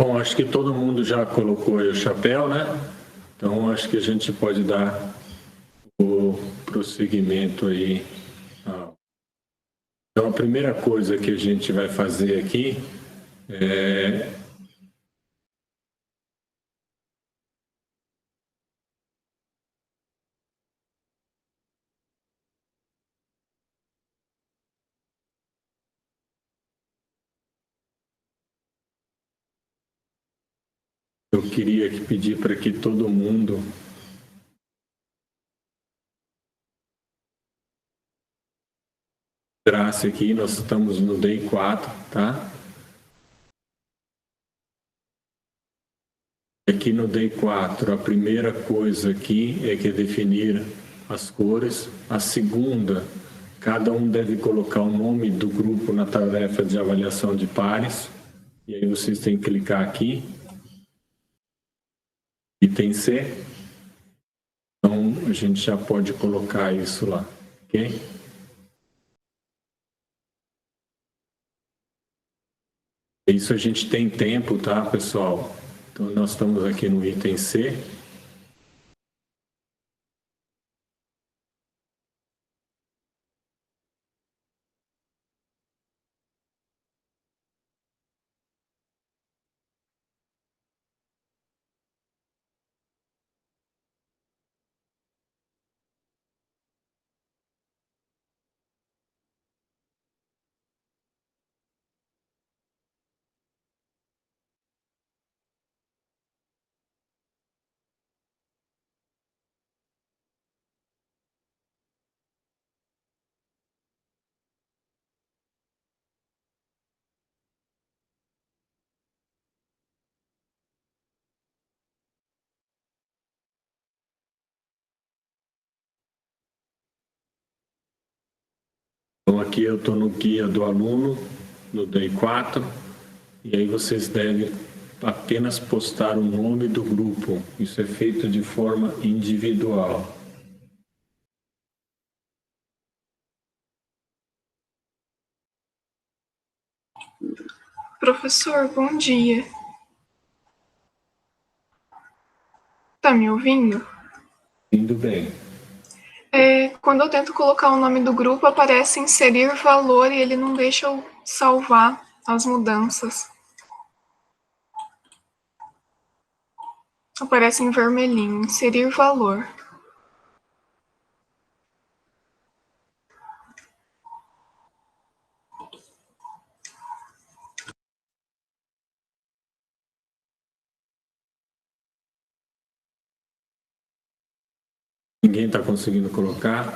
Bom, acho que todo mundo já colocou aí o chapéu, né? Então, acho que a gente pode dar o prosseguimento aí. Então, a primeira coisa que a gente vai fazer aqui é eu queria pedir para que todo mundo entrasse aqui, nós estamos no Day 4, tá? Aqui no Day 4, a primeira coisa aqui é que é definir as cores. A segunda, cada um deve colocar o nome do grupo na tarefa de avaliação de pares. E aí vocês têm que clicar aqui. Item C. Então, a gente já pode colocar isso lá, ok? Isso a gente tem tempo, tá, pessoal? Então, nós estamos aqui no item C. Então, aqui eu estou no guia do aluno, no Day 4, e aí vocês devem apenas postar o nome do grupo. Isso é feito de forma individual. Professor, bom dia. Tá me ouvindo? Indo bem. Quando eu tento colocar o nome do grupo, aparece inserir valor e ele não deixa eu salvar as mudanças. Aparece em vermelhinho, inserir valor. Ninguém está conseguindo colocar?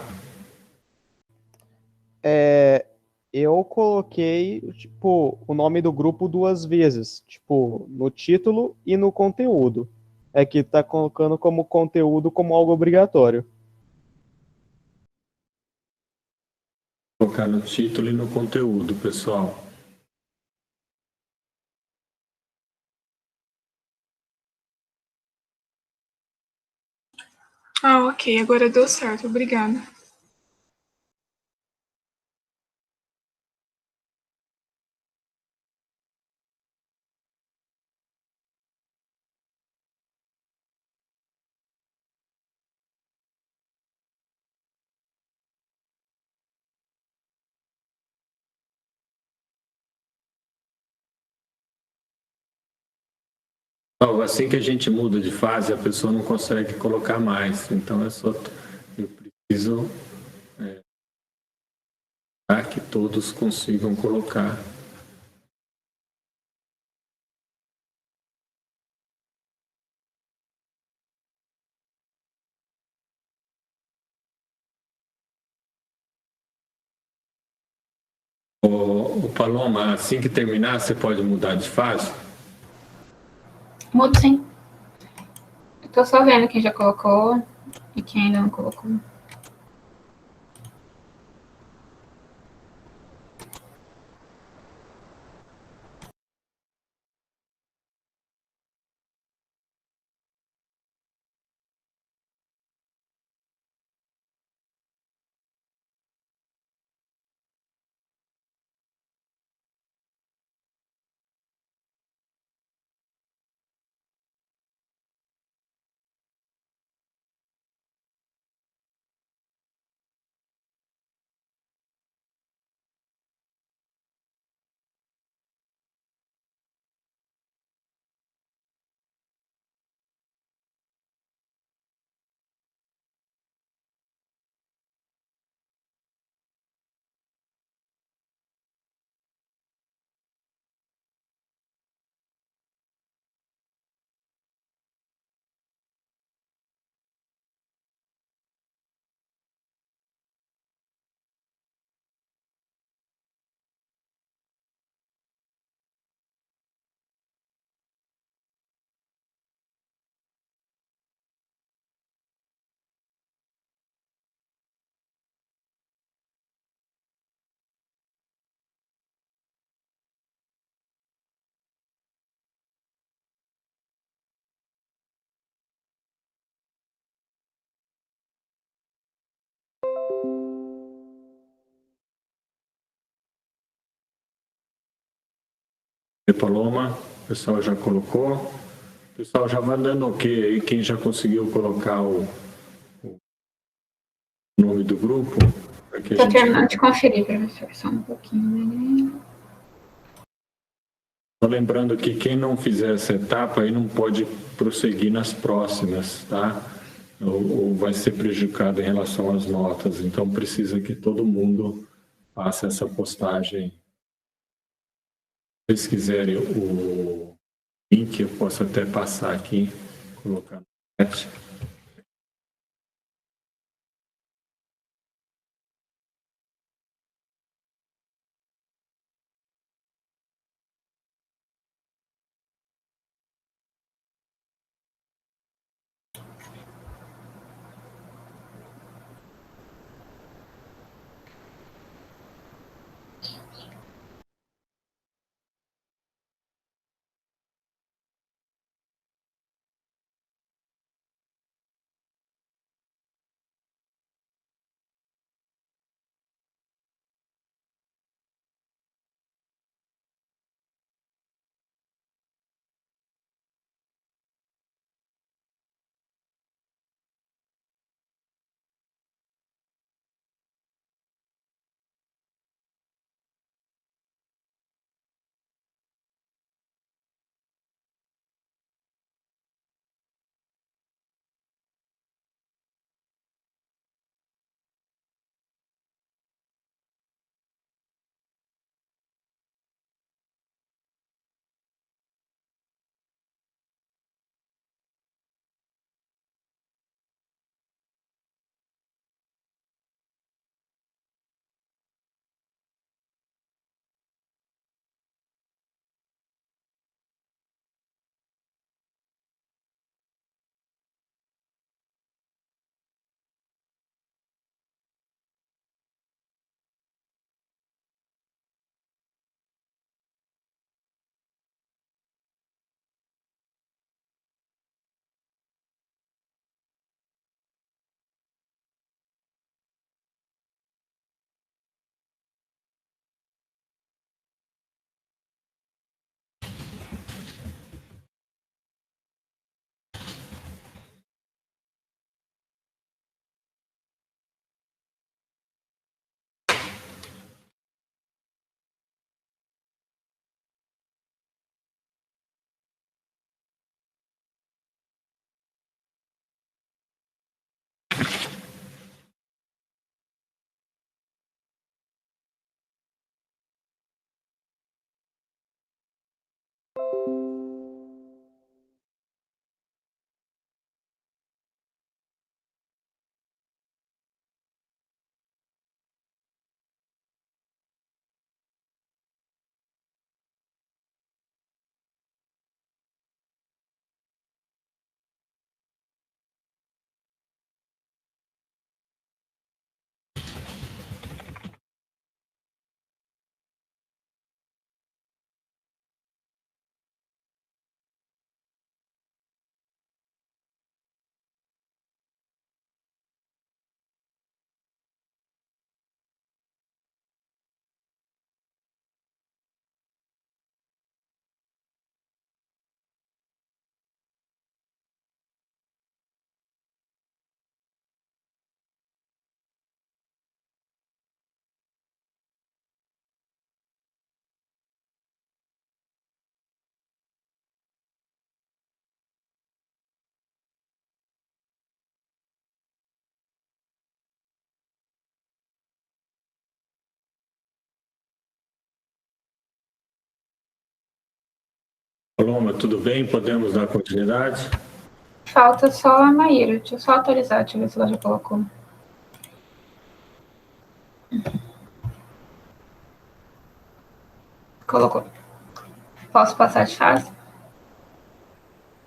Eu coloquei, tipo, o nome do grupo 2 vezes, tipo, no título e no conteúdo. É que tá colocando como conteúdo como algo obrigatório. Colocar no título e no conteúdo, pessoal. Ok, agora deu certo, obrigada. Assim que a gente muda de fase, a pessoa não consegue colocar mais. Então, eu preciso que todos consigam colocar. O Paloma, assim que terminar, você pode mudar de fase? Mudo sim. Eu tô só vendo quem já colocou e quem ainda não colocou. Paloma, o pessoal já colocou. O pessoal já vai dando ok aí, quem já conseguiu colocar o nome do grupo. Estou terminando de conferir, professor, só um pouquinho. Só lembrando que quem não fizer essa etapa aí não pode prosseguir nas próximas, tá? Ou vai ser prejudicado em relação às notas. Então precisa que todo mundo faça essa postagem. Se vocês quiserem o link, eu posso até passar aqui, colocar no chat. Paloma, tudo bem? Podemos dar continuidade? Falta só a Maíra. Deixa eu só atualizar, deixa eu ver se ela já colocou. Colocou. Posso passar de fase?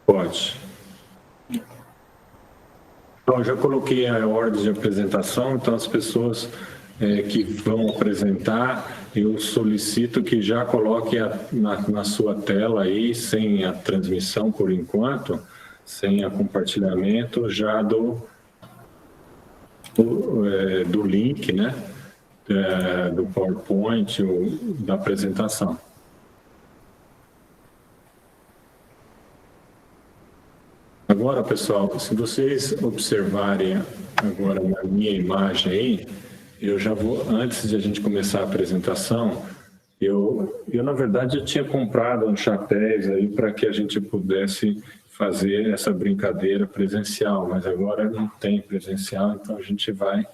Pode. Então, eu já coloquei a ordem de apresentação, então as pessoas que vão apresentar, eu solicito que já coloque na sua tela aí, sem a transmissão por enquanto, sem a compartilhamento, já do link, né, do PowerPoint, da apresentação. Agora, pessoal, se vocês observarem agora na minha imagem aí, eu já vou, antes de a gente começar a apresentação, na verdade, eu tinha comprado uns chapéus aí para que a gente pudesse fazer essa brincadeira presencial, mas agora não tem presencial, então a gente vai...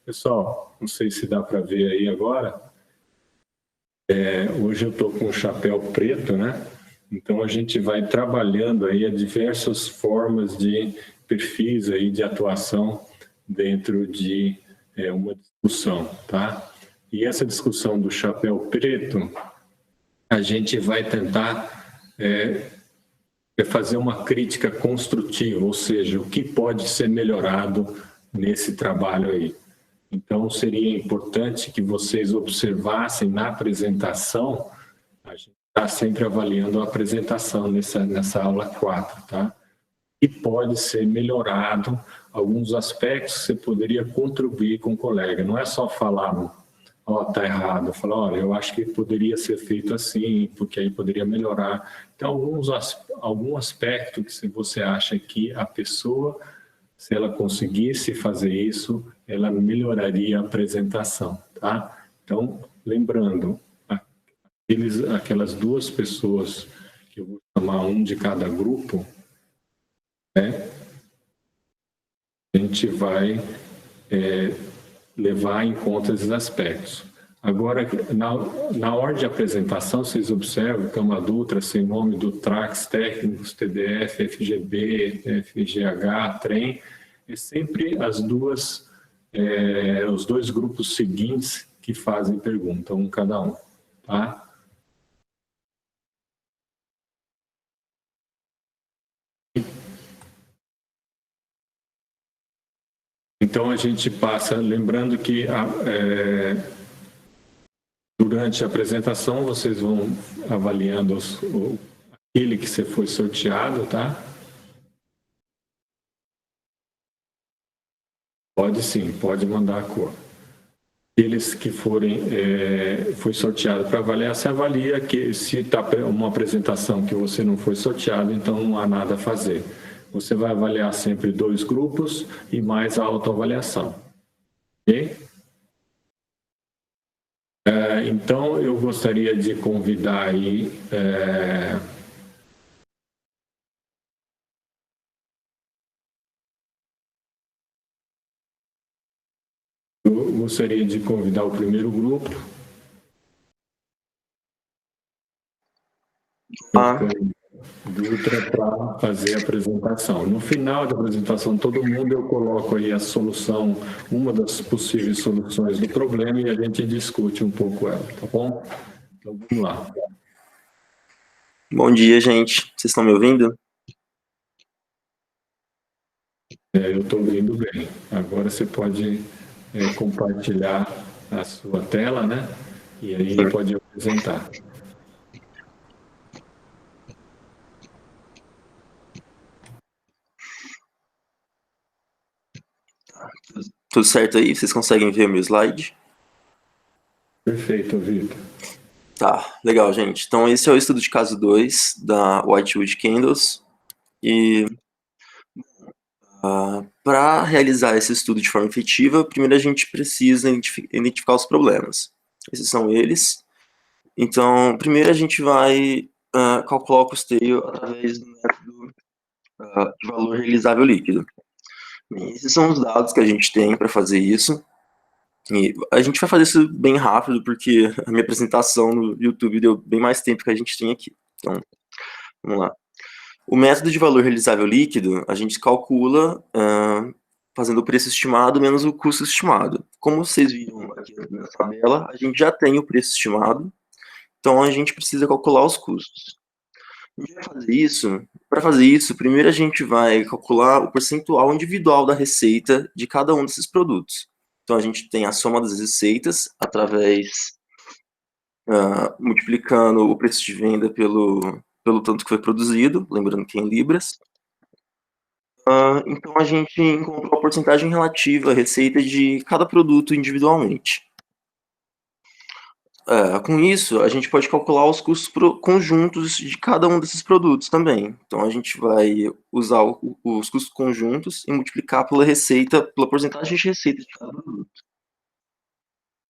Pessoal, não sei se dá para ver aí agora, hoje eu estou com um chapéu preto, né? Então a gente vai trabalhando aí diversas formas de perfis aí de atuação dentro de uma discussão, tá? E essa discussão do chapéu preto, a gente vai tentar fazer uma crítica construtiva, ou seja, o que pode ser melhorado nesse trabalho aí. Então, seria importante que vocês observassem na apresentação, a gente está sempre avaliando a apresentação nessa aula 4, tá? E pode ser melhorado, alguns aspectos você poderia contribuir com o colega, não é só falar, ó, tá errado, falar, olha, eu acho que poderia ser feito assim, porque aí poderia melhorar. Então, algum aspecto que você acha que a pessoa, se ela conseguisse fazer isso, ela melhoraria a apresentação, tá? Então, lembrando, aquelas duas pessoas, que eu vou chamar um de cada grupo, né? A gente vai levar em conta esses aspectos. Agora, na ordem de apresentação, vocês observam que é uma Dutra sem nome do TRAX, técnicos, TDF, FGB, FGH, trem, é sempre os dois grupos seguintes que fazem pergunta, um cada um, tá? Então, a gente passa, lembrando que durante a apresentação, vocês vão avaliando aquele que você foi sorteado, tá? Pode sim, pode mandar a cor. Aqueles que foi sorteado para avaliar, você avalia que se está uma apresentação que você não foi sorteado, então não há nada a fazer. Você vai avaliar sempre 2 grupos e mais a autoavaliação. Ok? Então, eu gostaria de convidar aí... Eu gostaria de convidar o primeiro grupo. Dutra para fazer a apresentação. No final da apresentação, todo mundo, eu coloco aí a solução, uma das possíveis soluções do problema e a gente discute um pouco ela, tá bom? Então, vamos lá. Bom dia, gente. Vocês estão me ouvindo? Eu estou ouvindo bem. Agora você pode compartilhar a sua tela, né? E aí pode apresentar. Tudo certo aí? Vocês conseguem ver o meu slide? Perfeito, Vitor. Tá, legal, gente. Então, esse é o estudo de caso 2 da Whitewood Candles. E para realizar esse estudo de forma efetiva, primeiro a gente precisa identificar os problemas. Esses são eles. Então, primeiro a gente vai calcular o custeio através do método de valor realizável líquido. Bem, esses são os dados que a gente tem para fazer isso. E a gente vai fazer isso bem rápido, porque a minha apresentação no YouTube deu bem mais tempo que a gente tem aqui. Então, vamos lá. O método de valor realizável líquido, a gente calcula fazendo o preço estimado menos o custo estimado. Como vocês viram aqui na tabela, a gente já tem o preço estimado, então a gente precisa calcular os custos. A gente vai fazer isso. Para fazer isso, primeiro a gente vai calcular o percentual individual da receita de cada um desses produtos. Então, a gente tem a soma das receitas através, multiplicando o preço de venda pelo tanto que foi produzido, lembrando que é em libras. Então, a gente encontrou a porcentagem relativa à receita de cada produto individualmente. Com isso, a gente pode calcular os custos conjuntos de cada um desses produtos também. Então, a gente vai usar os custos conjuntos e multiplicar pela receita, pela porcentagem de receita de cada produto.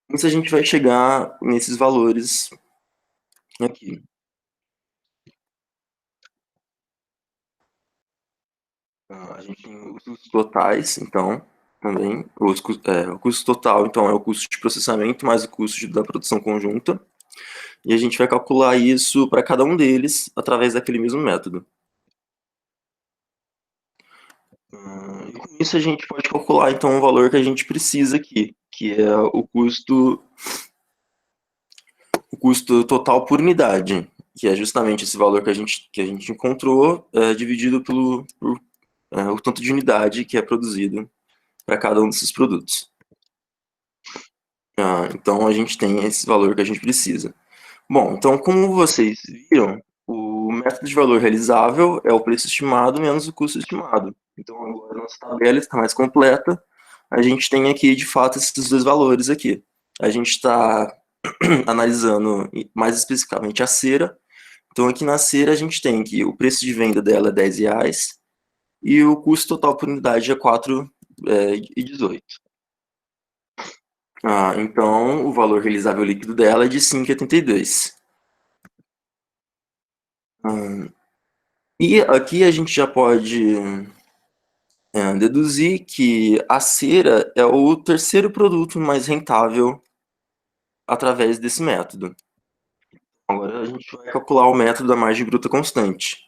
Com isso, a gente vai chegar nesses valores aqui. A gente tem os custos totais, então, também. O custo total, então, é o custo de processamento mais o custo da produção conjunta. E a gente vai calcular isso para cada um deles através daquele mesmo método. E com isso a gente pode calcular, então, o valor que a gente precisa aqui, que é o custo total por unidade, que é justamente esse valor que a gente encontrou, dividido por o tanto de unidade que é produzido para cada um desses produtos. Então, a gente tem esse valor que a gente precisa. Bom, então, como vocês viram, o método de valor realizável é o preço estimado menos o custo estimado. Então, agora a nossa tabela está mais completa. A gente tem aqui, de fato, esses dois valores aqui. A gente está analisando mais especificamente a cera. Então, aqui na cera, a gente tem que o preço de venda dela é R$10 e o custo total por unidade é R$4,18. Então, o valor realizável líquido dela é de 5,82. E aqui a gente já pode deduzir que a cera é o terceiro produto mais rentável através desse método. Agora a gente vai calcular o método da margem bruta constante,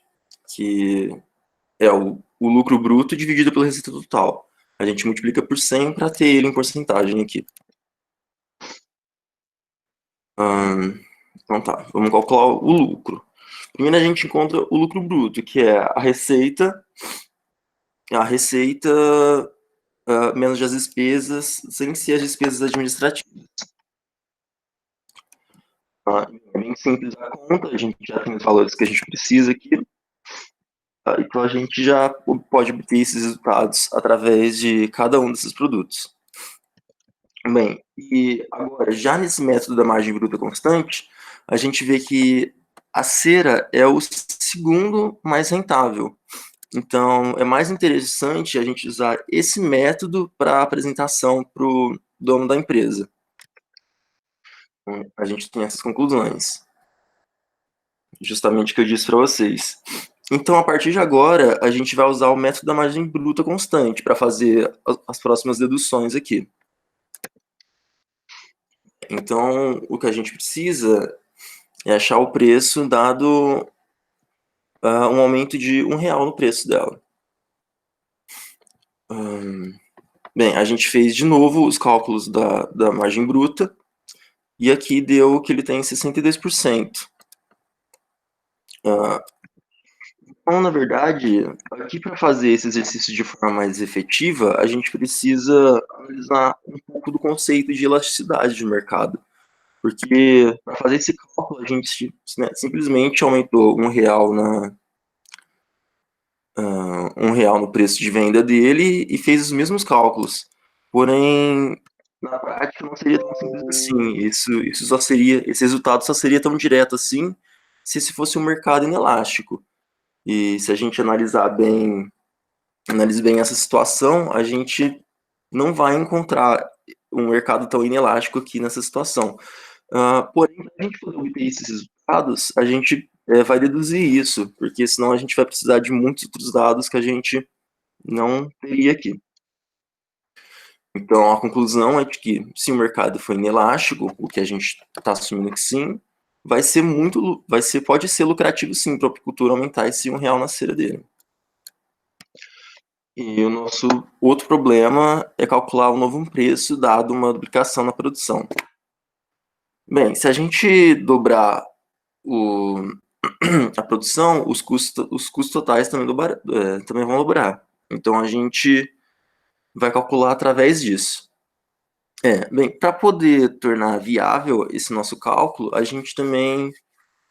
que é o lucro bruto dividido pela receita total. A gente multiplica por 100 para ter ele em porcentagem aqui. Então tá, vamos calcular o lucro. Primeiro a gente encontra o lucro bruto, que é a receita menos as despesas, sem ser as despesas administrativas. É bem simples a conta, a gente já tem os valores que a gente precisa aqui. Então a gente já pode obter esses resultados através de cada um desses produtos. Bem, e agora, já nesse método da margem bruta constante, a gente vê que a cera é o segundo mais rentável. Então, é mais interessante a gente usar esse método para apresentação para o dono da empresa. A gente tem essas conclusões. Justamente o que eu disse para vocês. Então, a partir de agora, a gente vai usar o método da margem bruta constante para fazer as próximas deduções aqui. Então, o que a gente precisa é achar o preço dado um aumento de R$1 no preço dela. Bem, a gente fez de novo os cálculos da margem bruta e aqui deu que ele tem 62%. Então, na verdade, aqui para fazer esse exercício de forma mais efetiva, a gente precisa analisar um pouco do conceito de elasticidade de mercado. Porque para fazer esse cálculo, a gente simplesmente aumentou R$1 no preço de venda dele e fez os mesmos cálculos. Porém, na prática, não seria tão simples assim. Esse resultado só seria tão direto assim se esse fosse um mercado inelástico. E se a gente analise bem essa situação, a gente não vai encontrar um mercado tão inelástico aqui nessa situação. Porém, para a gente poder obter esses resultados, a gente vai deduzir isso, porque senão a gente vai precisar de muitos outros dados que a gente não teria aqui. Então, a conclusão é de que se o mercado for inelástico, o que a gente está assumindo que sim, pode ser lucrativo sim para o apicultor aumentar esse R$1 na cera dele. E o nosso outro problema é calcular o novo preço dado uma duplicação na produção. Bem, se a gente dobrar a produção, os custos totais também vão dobrar. Então a gente vai calcular através disso. Bem, para poder tornar viável esse nosso cálculo, a gente também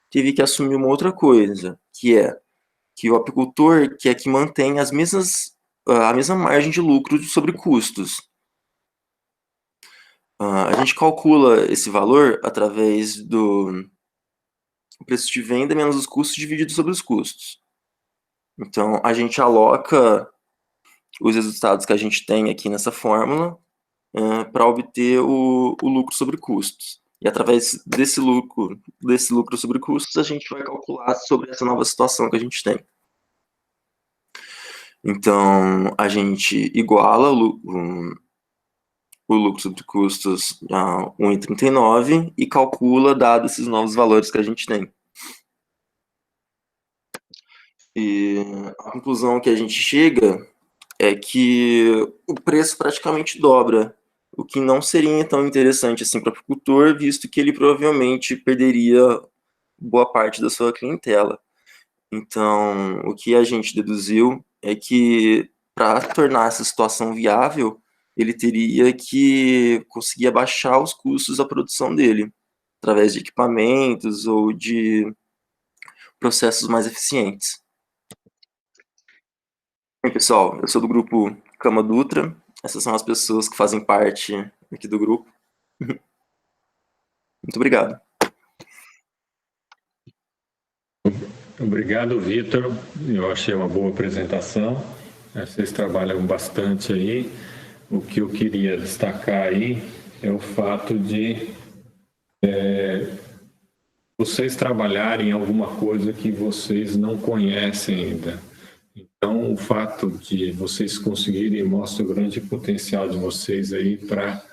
teve que assumir uma outra coisa, que é que o apicultor quer que mantenha a mesma margem de lucro sobre custos. A gente calcula esse valor através do preço de venda menos os custos dividido sobre os custos. Então, a gente aloca os resultados que a gente tem aqui nessa fórmula para obter o lucro sobre custos. E através desse lucro sobre custos, a gente vai calcular sobre essa nova situação que a gente tem. Então, a gente iguala o lucro sobre custos a 1,39 e calcula dados esses novos valores que a gente tem. E a conclusão que a gente chega é que o preço praticamente dobra, o que não seria tão interessante assim para o apicultor, visto que ele provavelmente perderia boa parte da sua clientela. Então, o que a gente deduziu é que para tornar essa situação viável, ele teria que conseguir abaixar os custos da produção dele, através de equipamentos ou de processos mais eficientes. Bem, pessoal, eu sou do grupo Cama Dutra. Essas são as pessoas que fazem parte aqui do grupo. Muito obrigado. Obrigado, Vitor. Eu achei uma boa apresentação. Vocês trabalham bastante aí. O que eu queria destacar aí é o fato de vocês trabalharem em alguma coisa que vocês não conhecem ainda. Então, o fato de vocês conseguirem mostra o grande potencial de vocês aí para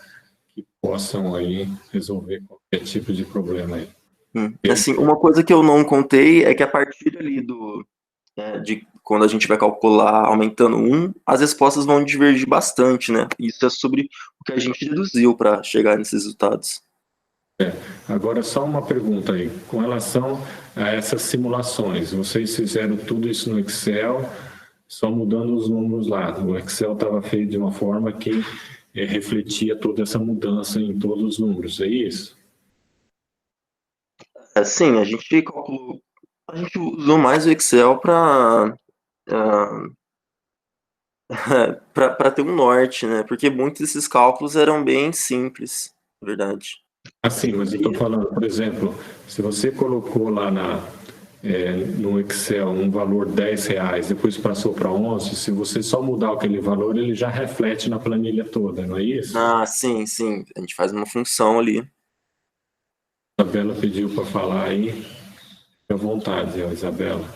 que possam aí resolver qualquer tipo de problema aí. Assim, uma coisa que eu não contei é que a partir ali de quando a gente vai calcular aumentando 1, as respostas vão divergir bastante, né? Isso é sobre o que a gente deduziu para chegar nesses resultados. Agora, só uma pergunta aí. Com relação a essas simulações, vocês fizeram tudo isso no Excel, só mudando os números lá. O Excel estava feito de uma forma que refletia toda essa mudança em todos os números, é isso? Sim, a gente calculou, a gente usou mais o Excel para ter um norte, né? Porque muitos desses cálculos eram bem simples, na verdade. Sim, mas eu estou falando, por exemplo, se você colocou lá no Excel um valor R$10, depois passou para 11, se você só mudar aquele valor, ele já reflete na planilha toda, não é isso? Sim. A gente faz uma função ali. A Isabela pediu para falar aí. Fique à vontade, Isabela.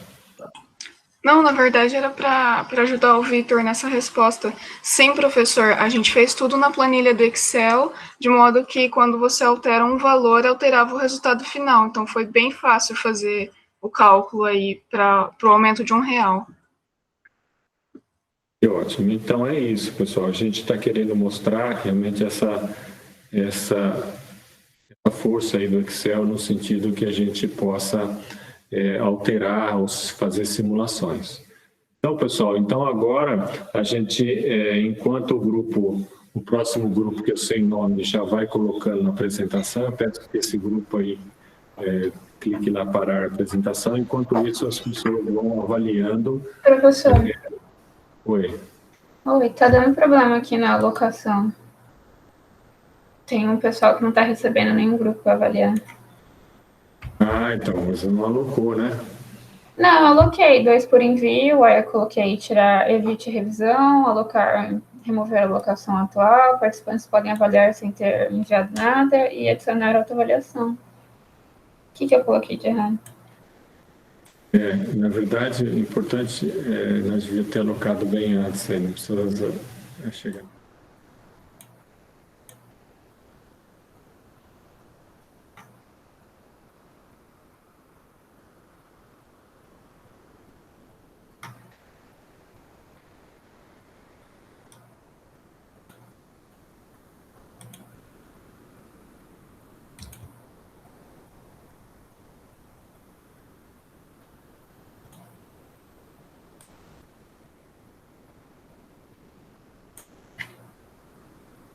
Não, na verdade era para ajudar o Vitor nessa resposta. Sim, professor, a gente fez tudo na planilha do Excel, de modo que quando você altera um valor, alterava o resultado final. Então foi bem fácil fazer o cálculo aí para o aumento de R$1. Que ótimo. Então é isso, pessoal. A gente está querendo mostrar realmente essa força aí do Excel no sentido que a gente possa alterar ou fazer simulações. Então, pessoal, agora a gente, enquanto o próximo grupo que eu sei o nome já vai colocando na apresentação, eu peço que esse grupo aí clique lá parar a apresentação, enquanto isso as pessoas vão avaliando. Professor. Oi. Oi, tá dando problema aqui na alocação. Tem um pessoal que não tá recebendo nenhum grupo para avaliar. Então você não alocou, né? Não, eu aloquei 2 por envio, aí eu coloquei tirar, evite revisão, alocar, remover a alocação atual, participantes podem avaliar sem ter enviado nada e adicionar autoavaliação. O que eu coloquei de errado? Na verdade, o importante nós devíamos ter alocado bem antes, aí não precisa chegar.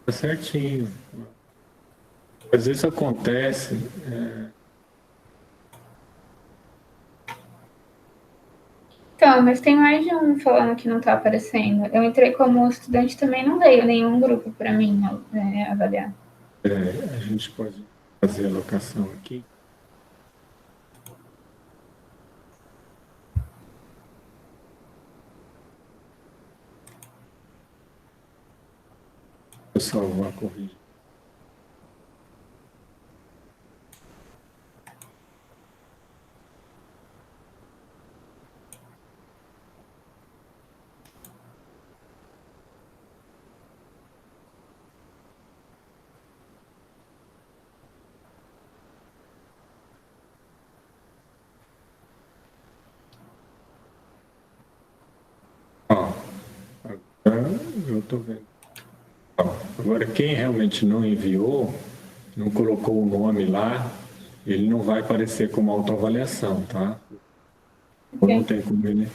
Tá certinho. Às vezes acontece. Então, mas tem mais de um falando que não tá aparecendo. Eu entrei como estudante também, não veio nenhum grupo para mim avaliar. A gente pode fazer a alocação aqui. Vou salvar a corrigir. Ó, agora eu estou vendo. Ó, agora, quem realmente não enviou, não colocou o nome lá, ele não vai aparecer como autoavaliação, tá? Ou não tem como ele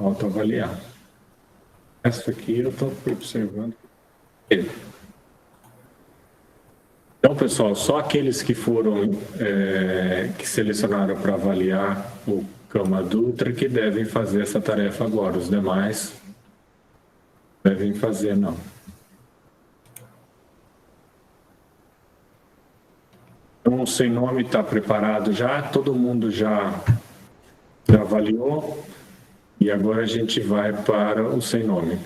autoavaliar. Essa aqui eu estou observando. Então, pessoal, só aqueles que foram, que selecionaram para avaliar o Cama Dutra que devem fazer essa tarefa agora. Os demais devem fazer, não. Então, o sem nome está preparado já, todo mundo já avaliou, e agora a gente vai para o sem nome.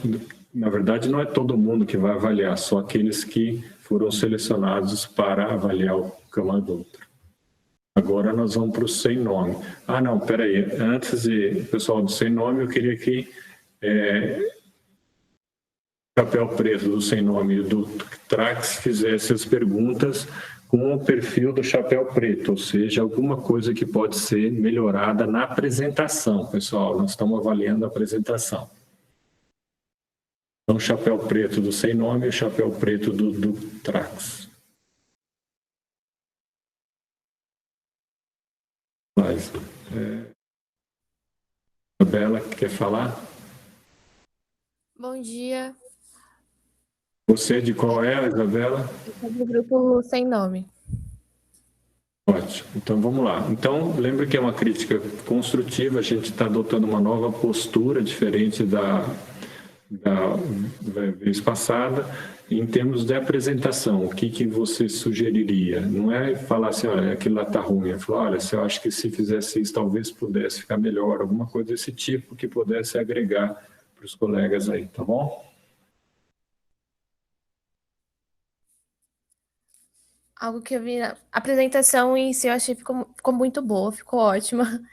Na verdade, não é todo mundo que vai avaliar, só aqueles que foram selecionados para avaliar o Cama Dutra. Agora nós vamos para o sem nome. Ah, não, peraí. Antes de, pessoal, do sem nome, eu queria que o chapéu preto do sem nome e do Trax fizesse as perguntas com o perfil do chapéu preto, ou seja, alguma coisa que pode ser melhorada na apresentação, pessoal. Nós estamos avaliando a apresentação. Então, o chapéu preto do sem nome e o chapéu preto do Trax. Mas, Isabela, quer falar? Bom dia. Você de qual é, Isabela? Eu sou do grupo Sem Nome. Ótimo. Então, vamos lá. Então, lembre que é uma crítica construtiva, a gente está adotando uma nova postura, diferente da vez passada, em termos de apresentação. O que você sugeriria? Não é falar assim, olha, aquilo lá está ruim. É falar, olha, eu acho que se fizesse isso, talvez pudesse ficar melhor, alguma coisa desse tipo que pudesse agregar para os colegas aí, tá bom? Algo que eu vi na apresentação em si, eu achei que ficou muito boa, ficou ótima.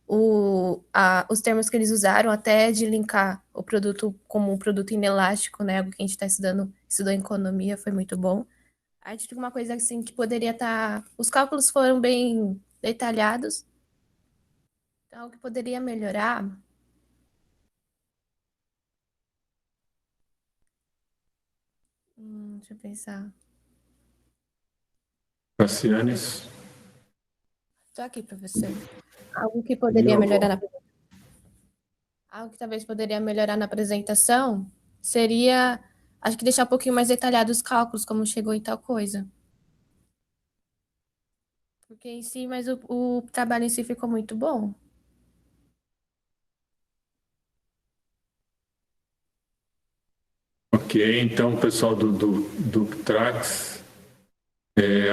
Os termos que eles usaram, até de linkar o produto como um produto inelástico, né? Algo que a gente estudou em economia, foi muito bom. Acho que uma coisa assim que poderia estar. Os cálculos foram bem detalhados. Então, algo que poderia melhorar. Deixa eu pensar. Cassianes? Estou aqui, professor. Algo que poderia melhorar algo que talvez poderia melhorar na apresentação seria, acho que deixar um pouquinho mais detalhado os cálculos, como chegou em tal coisa. Porque em si, mas o trabalho em si ficou muito bom. Ok, então, pessoal do Trax,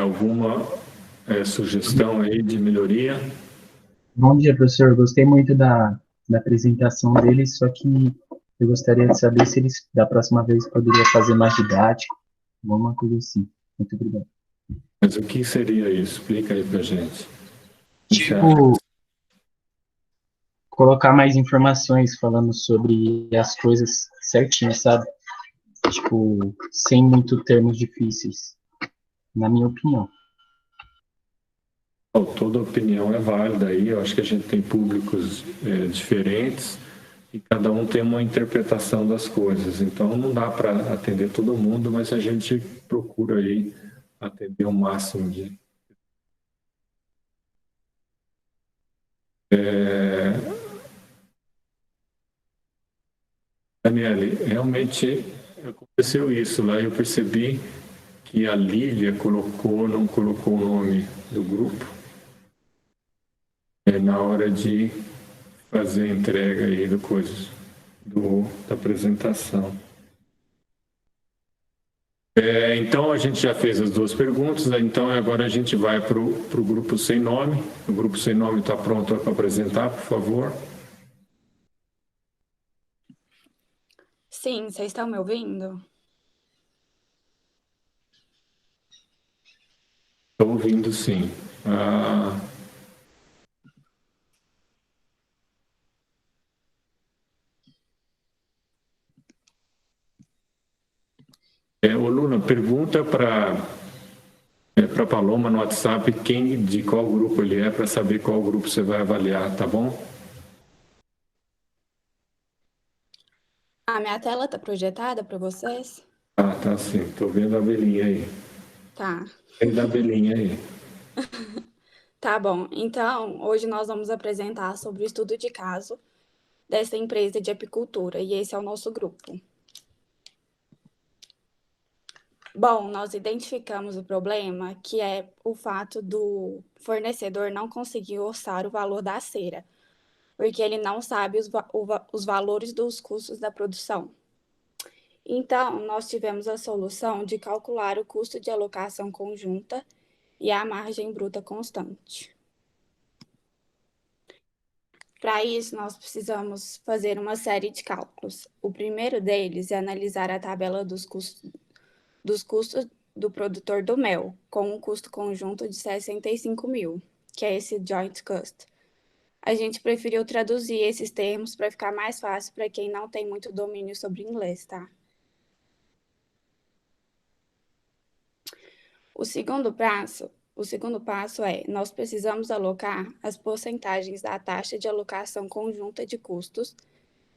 alguma sugestão aí de melhoria? Bom dia, professor. Gostei muito da apresentação dele, só que eu gostaria de saber se eles, da próxima vez, poderia fazer mais didático, alguma coisa assim. Muito obrigado. Mas o que seria isso? Explica aí pra gente. Tipo, colocar mais informações falando sobre as coisas certinho, sabe? Tipo, sem muito termos difíceis, na minha opinião. Toda opinião é válida aí, eu acho que a gente tem públicos diferentes e cada um tem uma interpretação das coisas, então não dá para atender todo mundo, mas a gente procura aí atender o máximo de... Daniele, realmente aconteceu isso lá, eu percebi que a Lívia não colocou o nome do grupo na hora de fazer a entrega aí da apresentação. Então, a gente já fez as duas perguntas, então agora a gente vai para o grupo sem nome. O grupo sem nome está pronto para apresentar, por favor. Sim, vocês estão me ouvindo? Estou ouvindo, sim. Ô Luna, pergunta para Paloma no WhatsApp de qual grupo ele é, para saber qual grupo você vai avaliar, tá bom? A minha tela tá projetada para vocês? Tá sim. Estou vendo a abelhinha aí. Tá. Vendo a abelhinha aí. Tá bom. Então, hoje nós vamos apresentar sobre o estudo de caso dessa empresa de apicultura, e esse é o nosso grupo. Bom, nós identificamos o problema, que é o fato do fornecedor não conseguir orçar o valor da cera, porque ele não sabe os valores dos custos da produção. Então, nós tivemos a solução de calcular o custo de alocação conjunta e a margem bruta constante. Para isso, nós precisamos fazer uma série de cálculos. O primeiro deles é analisar a tabela dos custos do produtor do mel, com um custo conjunto de 65 mil, que é esse joint cost. A gente preferiu traduzir esses termos para ficar mais fácil para quem não tem muito domínio sobre inglês, tá? O segundo passo é, nós precisamos alocar as porcentagens da taxa de alocação conjunta de custos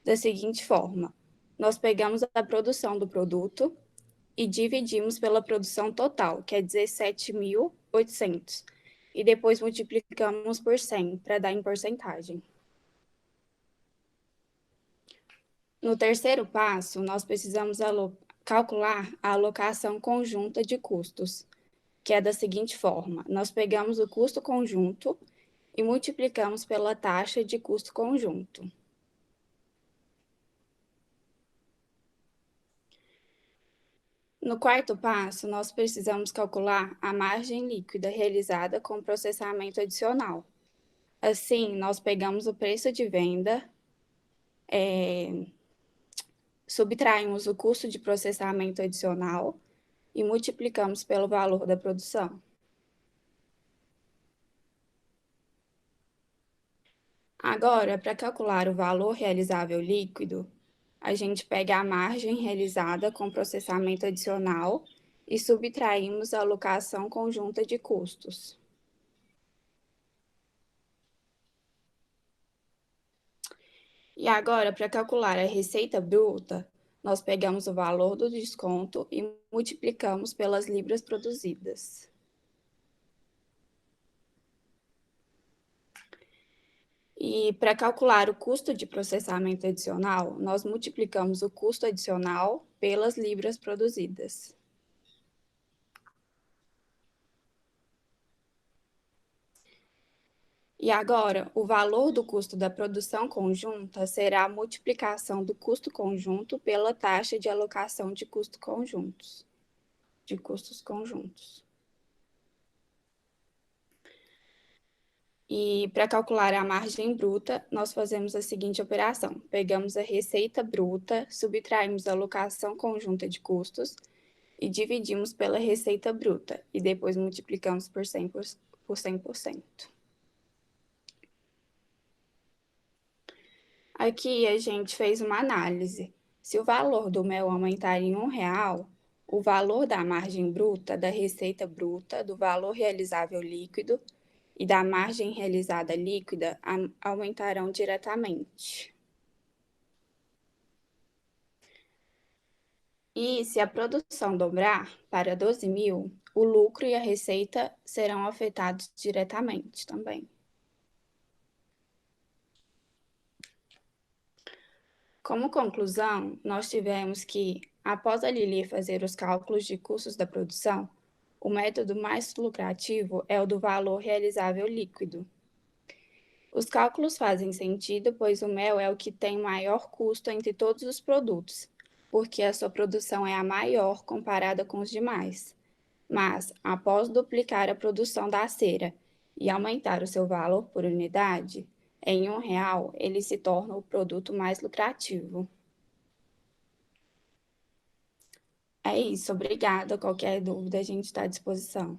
da seguinte forma. Nós pegamos a produção do produto e dividimos pela produção total, que é 17.800, e depois multiplicamos por 100 para dar em porcentagem. No terceiro passo, nós precisamos calcular a alocação conjunta de custos, que é da seguinte forma. Nós pegamos o custo conjunto e multiplicamos pela taxa de custo conjunto. No quarto passo, nós precisamos calcular a margem líquida realizada com processamento adicional. Assim, nós pegamos o preço de venda, subtraímos o custo de processamento adicional e multiplicamos pelo valor da produção. Agora, para calcular o valor realizável líquido, a gente pega a margem realizada com processamento adicional e subtraímos a alocação conjunta de custos. E agora, para calcular a receita bruta, nós pegamos o valor do desconto e multiplicamos pelas libras produzidas. E para calcular o custo de processamento adicional, nós multiplicamos o custo adicional pelas libras produzidas. E agora, o valor do custo da produção conjunta será a multiplicação do custo conjunto pela taxa de alocação de custos conjuntos. E para calcular a margem bruta, nós fazemos a seguinte operação. Pegamos a receita bruta, subtraímos a alocação conjunta de custos e dividimos pela receita bruta, e depois multiplicamos por 100%. Aqui a gente fez uma análise. Se o valor do mel aumentar em R$1, o valor da margem bruta, da receita bruta, do valor realizável líquido e da margem realizada líquida aumentarão diretamente. E se a produção dobrar para 12 mil, o lucro e a receita serão afetados diretamente também. Como conclusão, nós tivemos que, após a Lili fazer os cálculos de custos da produção, o método mais lucrativo é o do valor realizável líquido. Os cálculos fazem sentido, pois o mel é o que tem maior custo entre todos os produtos, porque a sua produção é a maior comparada com os demais. Mas, após duplicar a produção da cera e aumentar o seu valor por unidade, em R$ 1, ele se torna o produto mais lucrativo. É isso, obrigada. Qualquer dúvida, a gente está à disposição.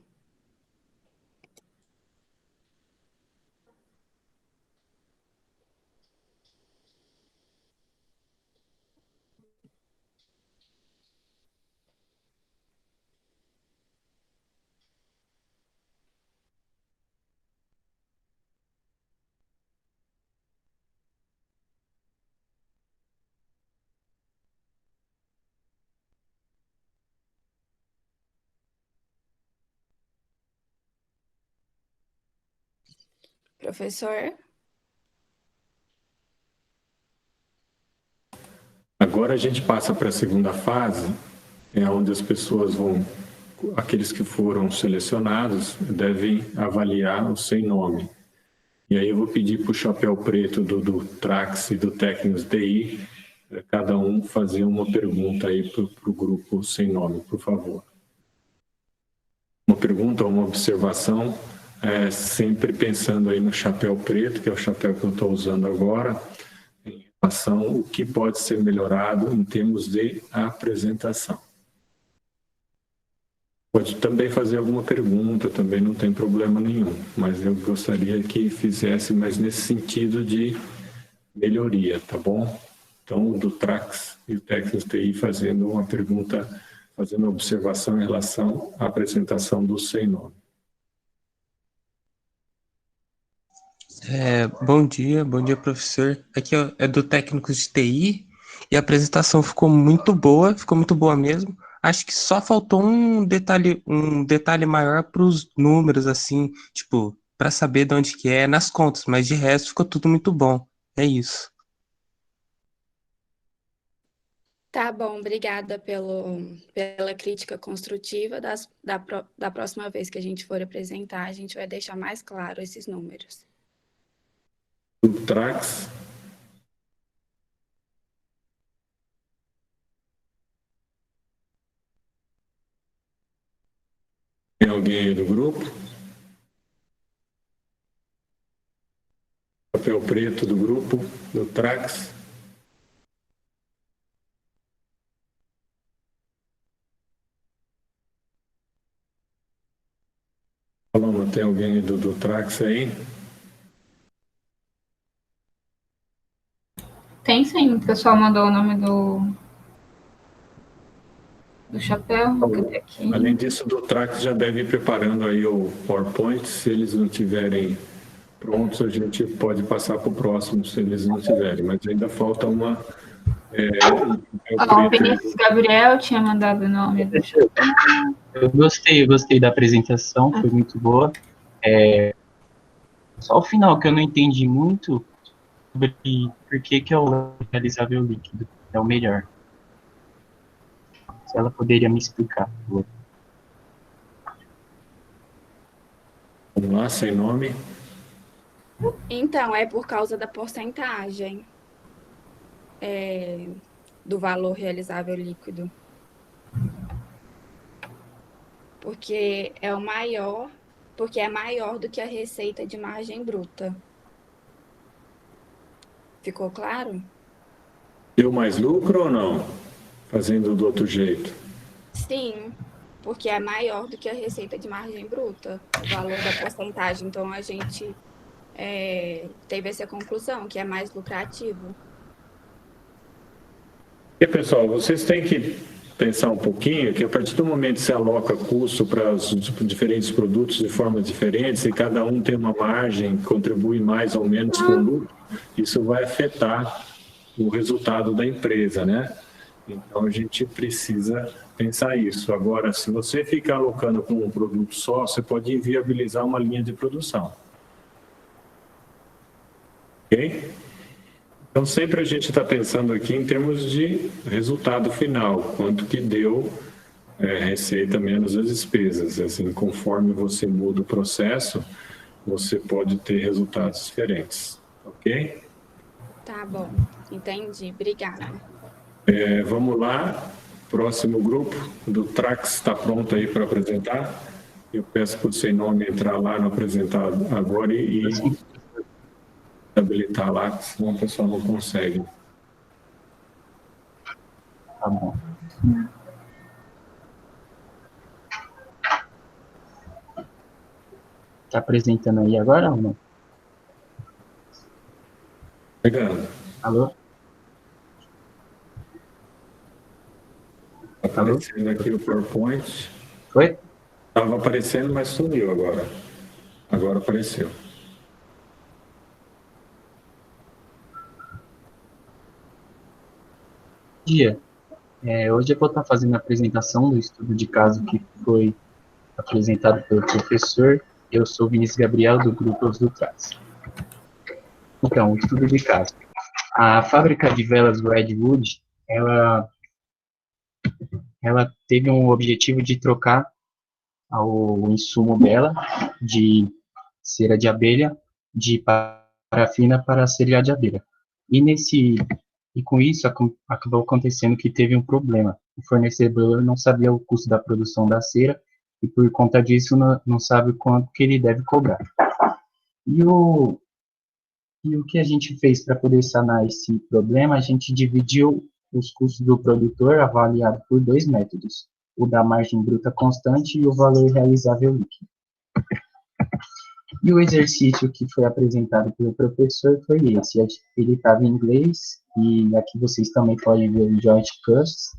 Professor? Agora a gente passa para a segunda fase, onde as pessoas vão, aqueles que foram selecionados, devem avaliar o sem nome. E aí eu vou pedir para o chapéu preto do Trax e do Técnicos TI, cada um fazer uma pergunta aí para o grupo sem nome, por favor. Uma pergunta ou uma observação, sempre pensando aí no chapéu preto, que é o chapéu que eu estou usando agora, em relação ao que pode ser melhorado em termos de apresentação. Pode também fazer alguma pergunta, também não tem problema nenhum, mas eu gostaria que fizesse mais nesse sentido de melhoria, tá bom? Então, o do Trax e o Técnicos TI fazendo uma pergunta, fazendo uma observação em relação à apresentação do sem nome. Bom dia, professor. Aqui é do Técnicos de TI e a apresentação ficou muito boa mesmo. Acho que só faltou um detalhe maior para os números, assim, tipo, para saber de onde que é nas contas, mas de resto ficou tudo muito bom. É isso. Tá bom, obrigada pela crítica construtiva. Da próxima vez que a gente for apresentar, a gente vai deixar mais claro esses números. Do Trax. Tem alguém aí do grupo? Papel preto do grupo, do Trax. Paloma, tem alguém aí do Trax aí? Tem sim, o pessoal mandou o nome do chapéu. Cadê aqui? Além disso, do Trax já deve ir preparando aí o PowerPoint. Se eles não tiverem prontos, a gente pode passar para o próximo, se eles não tiverem. Mas ainda falta uma... O Vinícius Gabriel tinha mandado o nome do chapéu. Eu gostei da apresentação, foi muito boa. Só o final que eu não entendi muito sobre por que é o realizável líquido é o melhor. Se ela poderia me explicar, por favor. Vamos lá, sem nome. Então, é por causa da porcentagem do valor realizável líquido. Porque é maior do que a receita de margem bruta. Ficou claro? Deu mais lucro ou não? Fazendo do outro jeito? Sim, porque é maior do que a receita de margem bruta, o valor da porcentagem. Então, a gente teve essa conclusão, que é mais lucrativo. E, pessoal, vocês têm que pensar um pouquinho que a partir do momento que você aloca custo para os diferentes produtos de formas diferentes e cada um tem uma margem que contribui mais ou menos com o lucro, isso vai afetar o resultado da empresa, né? Então, a gente precisa pensar isso. Agora, se você ficar alocando com um produto só, você pode inviabilizar uma linha de produção. Ok? Então, sempre a gente está pensando aqui em termos de resultado final, quanto que deu receita menos as despesas. Assim, conforme você muda o processo, você pode ter resultados diferentes. Ok? Tá bom, entendi. Obrigada. Vamos lá, próximo grupo do Trax está pronto aí para apresentar. Eu peço para o sem nome entrar lá no apresentar agora e habilitar lá, senão o pessoal não consegue. Tá bom. Tá apresentando aí agora ou não? Pegando. Alô? Está aparecendo aqui o PowerPoint. Foi? Estava aparecendo, mas sumiu agora. Agora apareceu. Dia. Hoje eu vou estar fazendo a apresentação do estudo de caso que foi apresentado pelo professor. Eu sou Vinícius Gabriel, do grupo Os do Trax. Então, o estudo de caso. A fábrica de velas Redwood, ela teve um objetivo de trocar o insumo dela de cera de abelha de parafina para cera de abelha. E com isso acabou acontecendo que teve um problema. O fornecedor não sabia o custo da produção da cera e por conta disso não sabe quanto que ele deve cobrar. E o que a gente fez para poder sanar esse problema, a gente dividiu os custos do produtor avaliado por 2 métodos, o da margem bruta constante e o valor realizável líquido. E o exercício que foi apresentado pelo professor foi esse. Ele estava em inglês, e aqui vocês também podem ver o Joint Costs,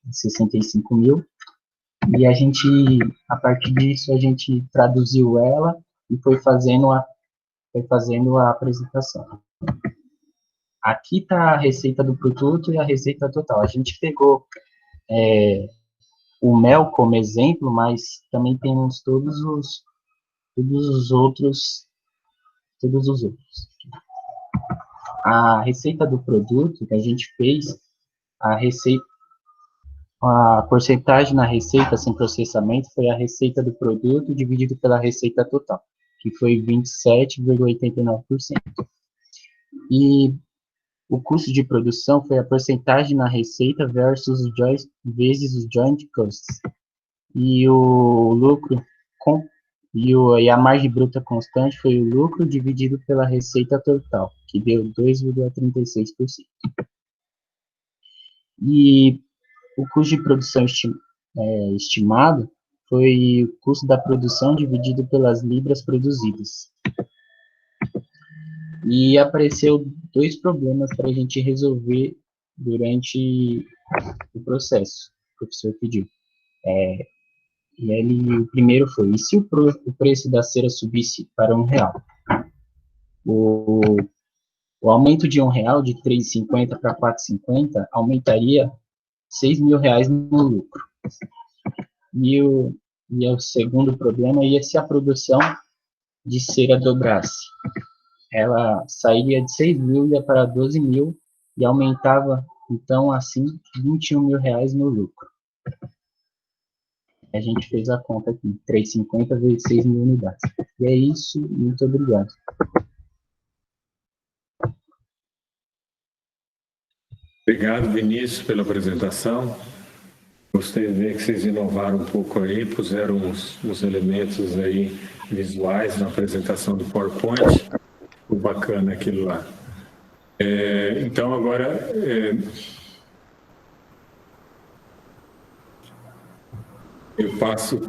65 mil. E a partir disso, a gente traduziu ela e foi fazendo a apresentação. Aqui está a receita do produto e a receita total. A gente pegou o mel como exemplo, mas também temos todos os outros. A receita do produto que a gente fez, a porcentagem na receita sem processamento foi a receita do produto dividido pela receita total, que foi 27,89%. E o custo de produção foi a porcentagem na receita vezes os joint costs. E o lucro e a margem bruta constante foi o lucro dividido pela receita total, que deu 2,36%. E o custo de produção estimado foi o custo da produção dividido pelas libras produzidas. E apareceu 2 problemas para a gente resolver durante o processo, que o professor pediu. O primeiro foi, e se o preço da cera subisse para R$1? O aumento de R$1, de 3,50 para 4,50, aumentaria R$6.000 no lucro. E o segundo problema é se a produção de cera dobrasse. Ela sairia de 6.000 e ia para 12.000 e aumentava, então, assim, R$21.000 no lucro. A gente fez a conta aqui, 3,50 vezes 6.000 unidades. E é isso, muito obrigado. Obrigado, Vinícius, pela apresentação. Gostei de ver que vocês inovaram um pouco aí, puseram uns elementos aí visuais na apresentação do PowerPoint. Ficou bacana aquilo lá. Então, agora... eu passo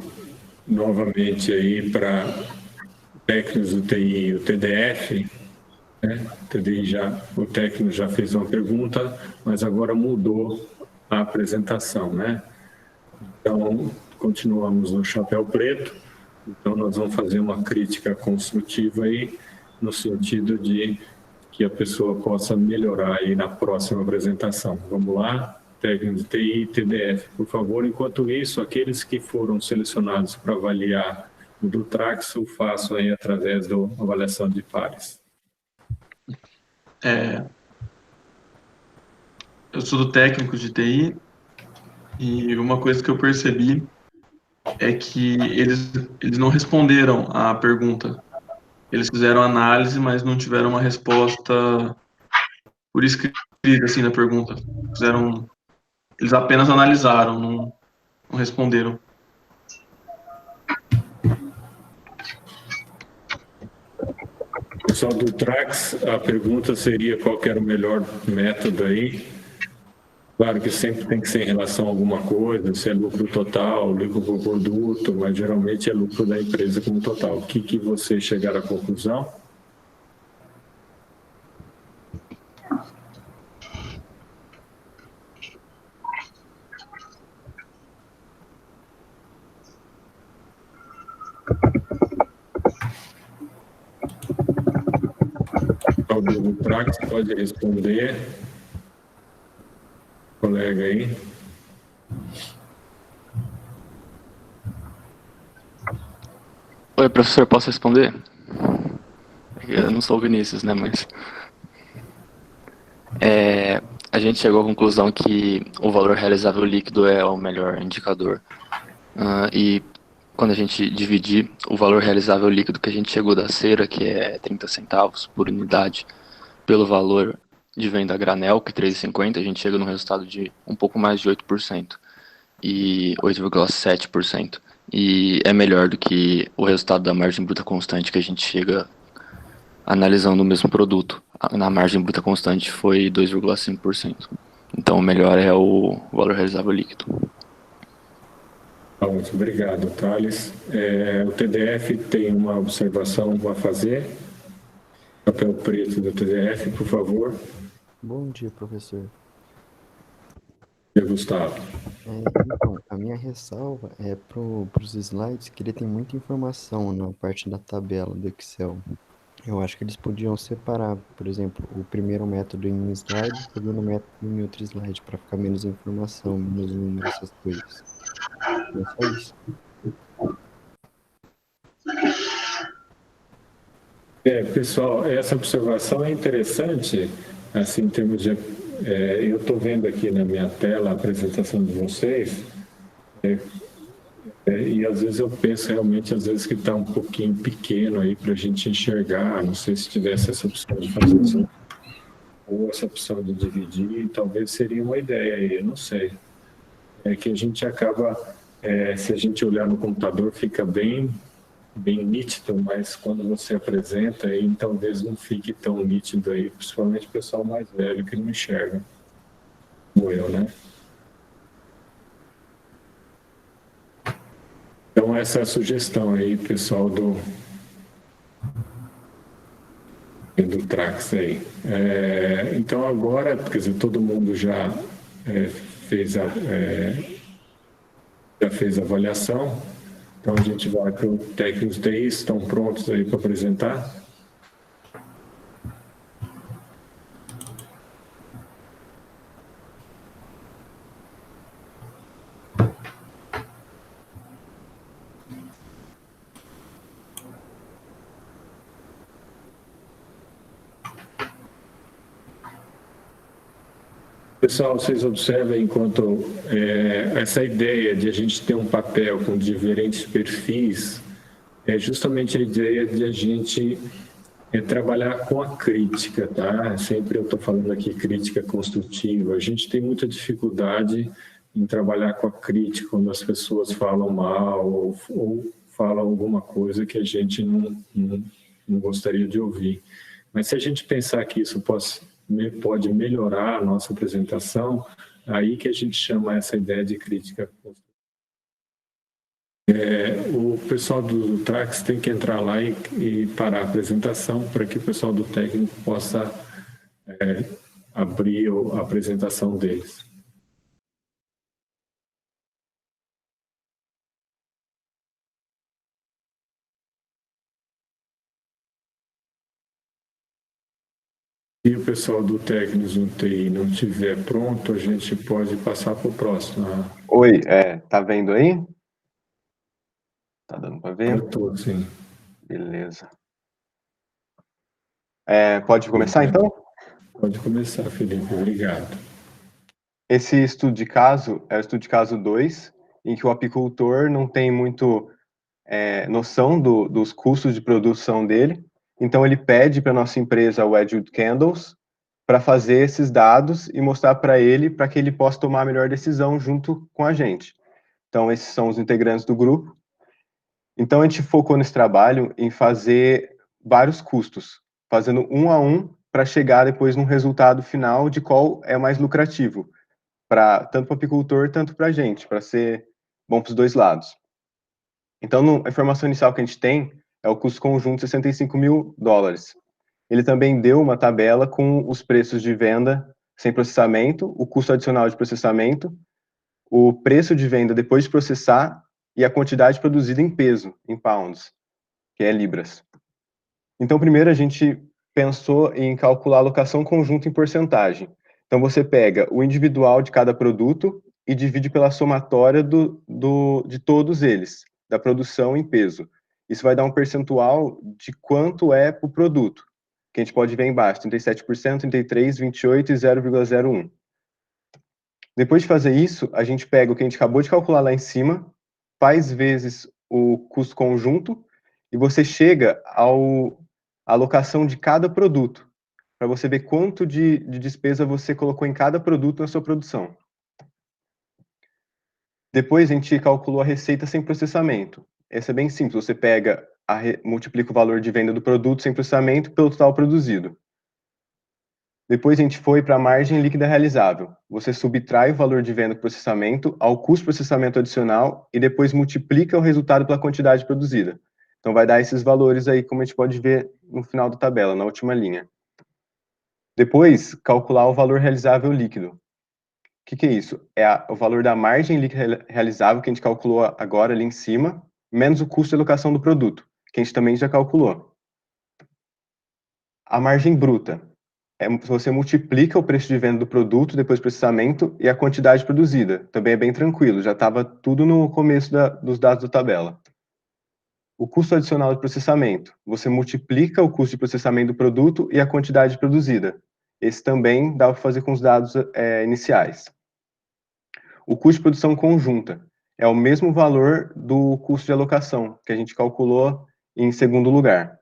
novamente aí para técnicos do TI e o TDF. Né? O técnico já fez uma pergunta, mas agora mudou a apresentação, né? Então, continuamos no chapéu preto. Então, nós vamos fazer uma crítica construtiva aí, no sentido de que a pessoa possa melhorar aí na próxima apresentação. Vamos lá? Técnico de TI e TDF, por favor. Enquanto isso, aqueles que foram selecionados para avaliar o do Trax, o façam aí através da avaliação de pares. Eu sou do técnico de TI e uma coisa que eu percebi é que eles não responderam à pergunta. Eles fizeram análise, mas não tiveram uma resposta por escrito, assim, na pergunta. Fizeram eles apenas analisaram, não responderam. Pessoal do Trax, a pergunta seria qual que era o melhor método aí. Claro que sempre tem que ser em relação a alguma coisa, se é lucro total, lucro por produto, mas geralmente é lucro da empresa como total. O que você chegar à conclusão? O Trax pode responder. Colega aí. Oi, professor, posso responder? Eu não sou o Vinícius, né, mas... a gente chegou à conclusão que o valor realizável líquido é o melhor indicador. E quando a gente dividir o valor realizável líquido que a gente chegou da cera, que é 30 centavos por unidade, pelo valor de venda a granel, que é 3,50, a gente chega num resultado de um pouco mais de 8%, e 8,7%. E é melhor do que o resultado da margem bruta constante que a gente chega analisando o mesmo produto. Na margem bruta constante foi 2,5%. Então o melhor é o valor realizável líquido. Muito obrigado, Thales. O TDF tem uma observação a fazer. Papel preto do TDF, por favor. Bom dia, professor. Gustavo. Então, a minha ressalva é para os slides que ele tem muita informação na parte da tabela do Excel. Eu acho que eles podiam separar, por exemplo, o primeiro método em um slide, o segundo método em outro slide, para ficar menos informação, menos números, essas coisas. É só isso. Pessoal, essa observação é interessante, assim, em termos de... eu estou vendo aqui na minha tela a apresentação de vocês, e às vezes eu penso realmente, às vezes, que está um pouquinho pequeno aí para a gente enxergar. Não sei se tivesse essa opção de fazer zoom, ou essa opção de dividir, talvez seria uma ideia aí, eu não sei. É que a gente acaba, se a gente olhar no computador, fica bem nítido, mas quando você apresenta, aí talvez não fique tão nítido aí, principalmente o pessoal mais velho que não enxerga, como eu, né? Então, essa é a sugestão aí, pessoal do Trax aí. Então, agora, quer dizer, todo mundo já fez a avaliação. Então, a gente vai para o técnicos de TI, estão prontos aí para apresentar? Pessoal, vocês observem enquanto essa ideia de a gente ter um papel com diferentes perfis é justamente a ideia de a gente trabalhar com a crítica, tá? Sempre eu estou falando aqui crítica construtiva. A gente tem muita dificuldade em trabalhar com a crítica quando as pessoas falam mal ou falam alguma coisa que a gente não gostaria de ouvir. Mas se a gente pensar que isso pode melhorar a nossa apresentação, aí que a gente chama essa ideia de crítica. O pessoal do Trax tem que entrar lá e parar a apresentação para que o pessoal do técnico possa abrir a apresentação deles. Se o pessoal do técnico no TI não estiver pronto, a gente pode passar para o próximo. Oi, tá vendo aí? Tá dando para ver? Eu estou, sim. Beleza. Pode começar, então? Pode começar, Felipe. Obrigado. Esse estudo de caso é o estudo de caso 2, em que o apicultor não tem muito noção dos custos de produção dele. Então, ele pede para a nossa empresa, o Edgewood Candles, para fazer esses dados e mostrar para ele, para que ele possa tomar a melhor decisão junto com a gente. Então, esses são os integrantes do grupo. Então, a gente focou nesse trabalho em fazer vários custos, fazendo um a um para chegar depois num resultado final de qual é mais lucrativo, tanto para o apicultor, tanto para a gente, para ser bom para os dois lados. Então, a informação inicial que a gente tem é o custo conjunto de $65 mil. Ele também deu uma tabela com os preços de venda sem processamento, o custo adicional de processamento, o preço de venda depois de processar e a quantidade produzida em peso, em pounds, que é libras. Então, primeiro a gente pensou em calcular a alocação conjunta em porcentagem. Então, você pega o individual de cada produto e divide pela somatória de todos eles, da produção em peso. Isso vai dar um percentual de quanto é para o produto, que a gente pode ver embaixo, 37%, 33%, 28% e 0,01%. Depois de fazer isso, a gente pega o que a gente acabou de calcular lá em cima, faz vezes o custo conjunto, e você chega à alocação de cada produto, para você ver quanto de despesa você colocou em cada produto na sua produção. Depois a gente calculou a receita sem processamento. Essa é bem simples, você pega, multiplica o valor de venda do produto sem processamento pelo total produzido. Depois a gente foi para a margem líquida realizável. Você subtrai o valor de venda do processamento ao custo de processamento adicional e depois multiplica o resultado pela quantidade produzida. Então vai dar esses valores aí, como a gente pode ver no final da tabela, na última linha. Depois, calcular o valor realizável líquido. O que é isso? É o valor da margem líquida realizável que a gente calculou agora ali em cima, menos o custo de alocação do produto, que a gente também já calculou. A margem bruta. Você multiplica o preço de venda do produto depois do processamento e a quantidade produzida. Também é bem tranquilo, já estava tudo no começo dos dados da tabela. O custo adicional de processamento. Você multiplica o custo de processamento do produto e a quantidade produzida. Esse também dá para fazer com os dados iniciais. O custo de produção conjunta. É o mesmo valor do custo de alocação, que a gente calculou em segundo lugar.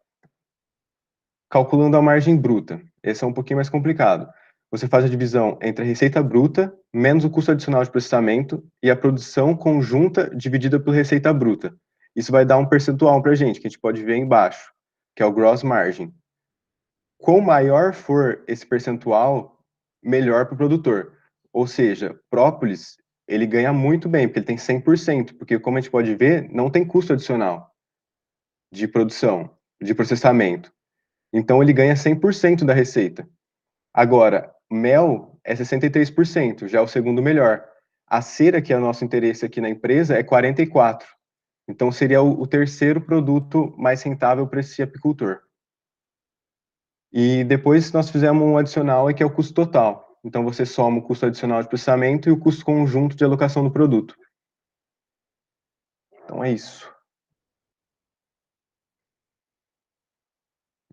Calculando a margem bruta. Esse é um pouquinho mais complicado. Você faz a divisão entre a receita bruta, menos o custo adicional de processamento, e a produção conjunta dividida pela receita bruta. Isso vai dar um percentual para a gente, que a gente pode ver aí embaixo, que é o gross margin. Quanto maior for esse percentual, melhor para o produtor. Ou seja, própolis, ele ganha muito bem, porque ele tem 100%, porque como a gente pode ver, não tem custo adicional de produção, de processamento. Então, ele ganha 100% da receita. Agora, mel é 63%, já é o segundo melhor. A cera, que é o nosso interesse aqui na empresa, é 44%. Então, seria o terceiro produto mais rentável para esse apicultor. E depois nós fizemos um adicional, que é o custo total. Então, você soma o custo adicional de processamento e o custo conjunto de alocação do produto. Então, é isso.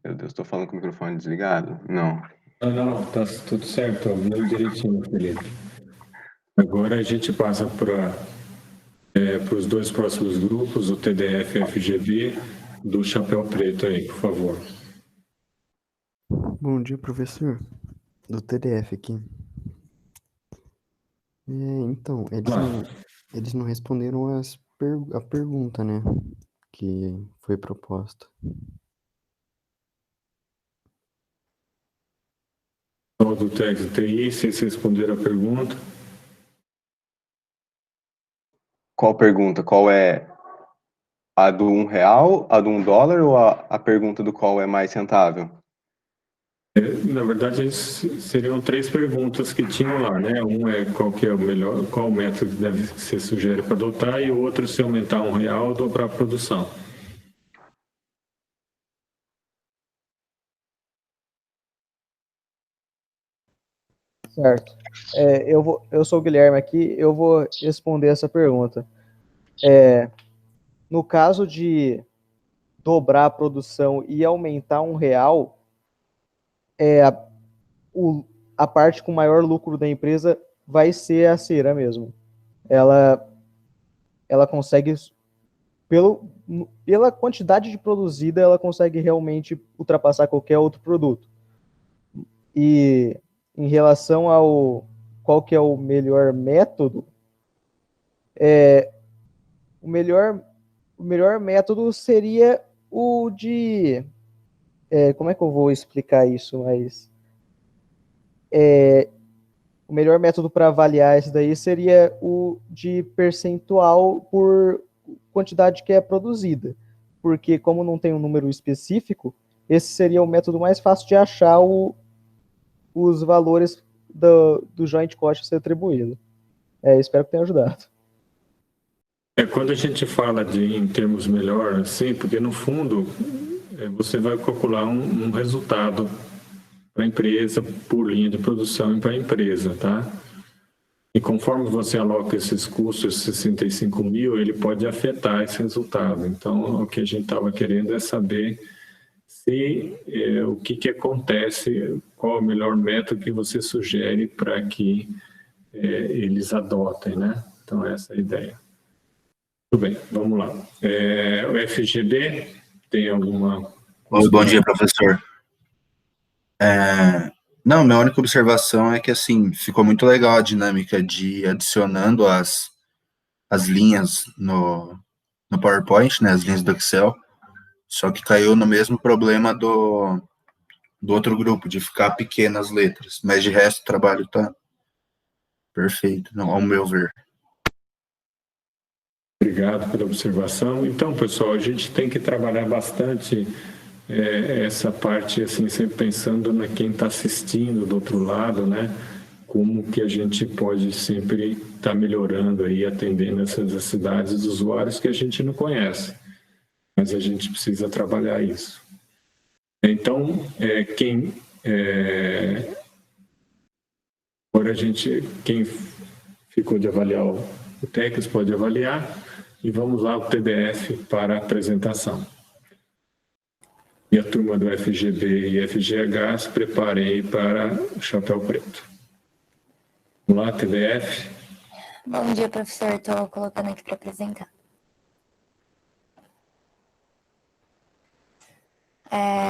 Meu Deus, estou falando com o microfone desligado? Não. Não, tá tudo certo, muito direitinho, Felipe. Agora a gente passa para os dois próximos grupos, o TDF e o FGV, do chapéu preto aí, por favor. Bom dia, professor. Do TDF aqui. Então, eles não responderam a pergunta, né? Que foi proposta. Do técnico TI, vocês responderam a pergunta. Qual pergunta? Qual é a do R$1, a do $1 ou a pergunta do qual é mais rentável? Na verdade, seriam três perguntas que tinham lá, né? Um é qual que é o melhor, qual método que deve ser sugere para adotar, e o outro se aumentar R$1 ou dobrar a produção. Certo. Eu sou o Guilherme aqui, eu vou responder essa pergunta. No caso de dobrar a produção e aumentar R$1, a parte com maior lucro da empresa vai ser a cera mesmo. Ela consegue, pela quantidade de produzida, ela consegue realmente ultrapassar qualquer outro produto. E em relação ao qual que é o melhor método, o melhor método seria o de... como é que eu vou explicar isso? Mas o melhor método para avaliar isso daí seria o de percentual por quantidade que é produzida. Porque como não tem um número específico, esse seria o método mais fácil de achar os valores do joint cost a ser atribuído. Espero que tenha ajudado. Quando a gente fala em termos melhor, assim, porque no fundo você vai calcular um resultado para a empresa, por linha de produção e para a empresa, tá? E conforme você aloca esses custos, 65 mil, ele pode afetar esse resultado. Então, o que a gente estava querendo é saber o que acontece, qual é o melhor método que você sugere para que eles adotem, né? Então, essa é a ideia. Tudo bem, vamos lá. O FGD tem alguma... Bom dia, professor. Não, minha única observação é que, assim, ficou muito legal a dinâmica de adicionando as linhas no PowerPoint, né, as linhas do Excel, só que caiu no mesmo problema do outro grupo, de ficar pequenas letras, mas de resto o trabalho tá perfeito, não, ao meu ver. Obrigado pela observação. Então, pessoal, a gente tem que trabalhar bastante essa parte, assim, sempre pensando na quem está assistindo do outro lado, né? Como que a gente pode sempre estar melhorando aí, atendendo essas necessidades dos usuários que a gente não conhece. Mas a gente precisa trabalhar isso. Então, quem ficou de avaliar o técnico pode avaliar, e vamos lá o TDF para a apresentação. E a turma do FGB e FGH se preparem aí para o chapéu preto. Vamos lá, TDF. Bom dia, professor. Estou colocando aqui para apresentar.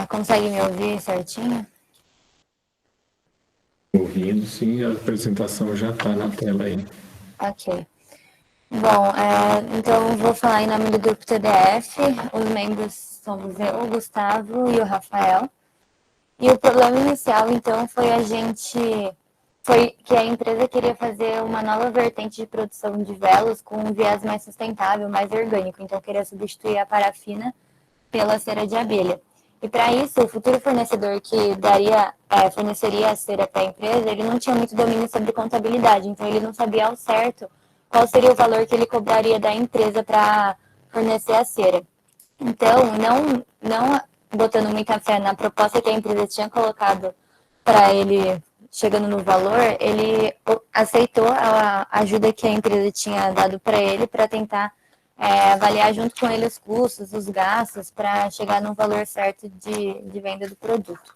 Consegue me ouvir certinho? Ouvindo, sim. A apresentação já está na tela aí. Ok. Bom, então eu vou falar em nome do grupo TDF. Os membros somos eu, o Gustavo e o Rafael. E o problema inicial, então, foi que a empresa queria fazer uma nova vertente de produção de velas com um viés mais sustentável, mais orgânico. Então, queria substituir a parafina pela cera de abelha. E para isso, o futuro fornecedor que forneceria a cera para a empresa, ele não tinha muito domínio sobre contabilidade, então ele não sabia ao certo qual seria o valor que ele cobraria da empresa para fornecer a cera. Então, não botando muita fé na proposta que a empresa tinha colocado para ele, chegando no valor, ele aceitou a ajuda que a empresa tinha dado para ele para tentar avaliar junto com ele os custos, os gastos, para chegar no valor certo de venda do produto.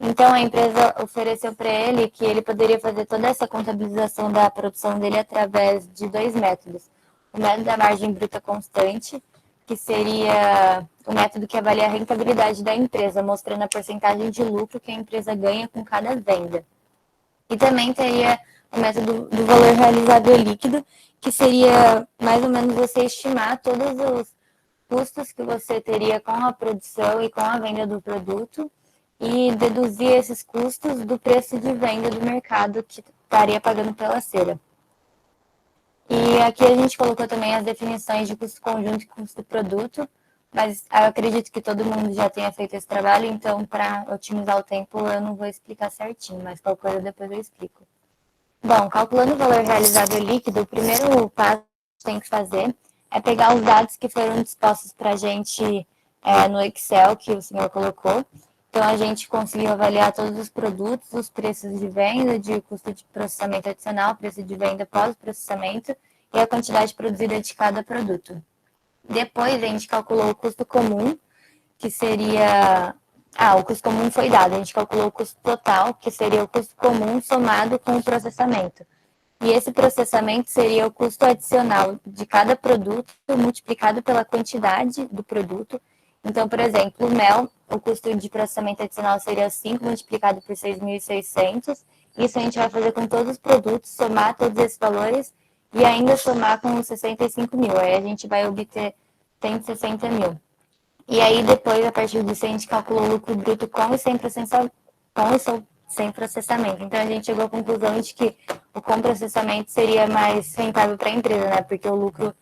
Então, a empresa ofereceu para ele que ele poderia fazer toda essa contabilização da produção dele através de 2 métodos. O método da margem bruta constante, que seria o método que avalia a rentabilidade da empresa, mostrando a porcentagem de lucro que a empresa ganha com cada venda. E também teria o método do valor realizável líquido, que seria mais ou menos você estimar todos os custos que você teria com a produção e com a venda do produto e deduzir esses custos do preço de venda do mercado que estaria pagando pela cera. E aqui a gente colocou também as definições de custo conjunto e custo produto, mas eu acredito que todo mundo já tenha feito esse trabalho, então para otimizar o tempo eu não vou explicar certinho, mas qualquer coisa depois eu explico. Bom, calculando o valor realizável líquido, o primeiro passo que tem que fazer é pegar os dados que foram dispostos para a gente no Excel, que o senhor colocou. Então, a gente conseguiu avaliar todos os produtos, os preços de venda, de custo de processamento adicional, preço de venda pós-processamento e a quantidade produzida de cada produto. Depois, a gente calculou o custo comum, que seria... o custo comum foi dado. A gente calculou o custo total, que seria o custo comum somado com o processamento. E esse processamento seria o custo adicional de cada produto multiplicado pela quantidade do produto Então, por exemplo, o mel, o custo de processamento adicional seria 5 multiplicado por 6.600. Isso a gente vai fazer com todos os produtos, somar todos esses valores e ainda somar com os 65 mil. Aí a gente vai obter 160 mil. E aí depois, a partir disso, a gente calculou o lucro bruto com e sem processamento. Então a gente chegou à conclusão de que o com processamento seria mais rentável para a empresa, né? Porque o lucro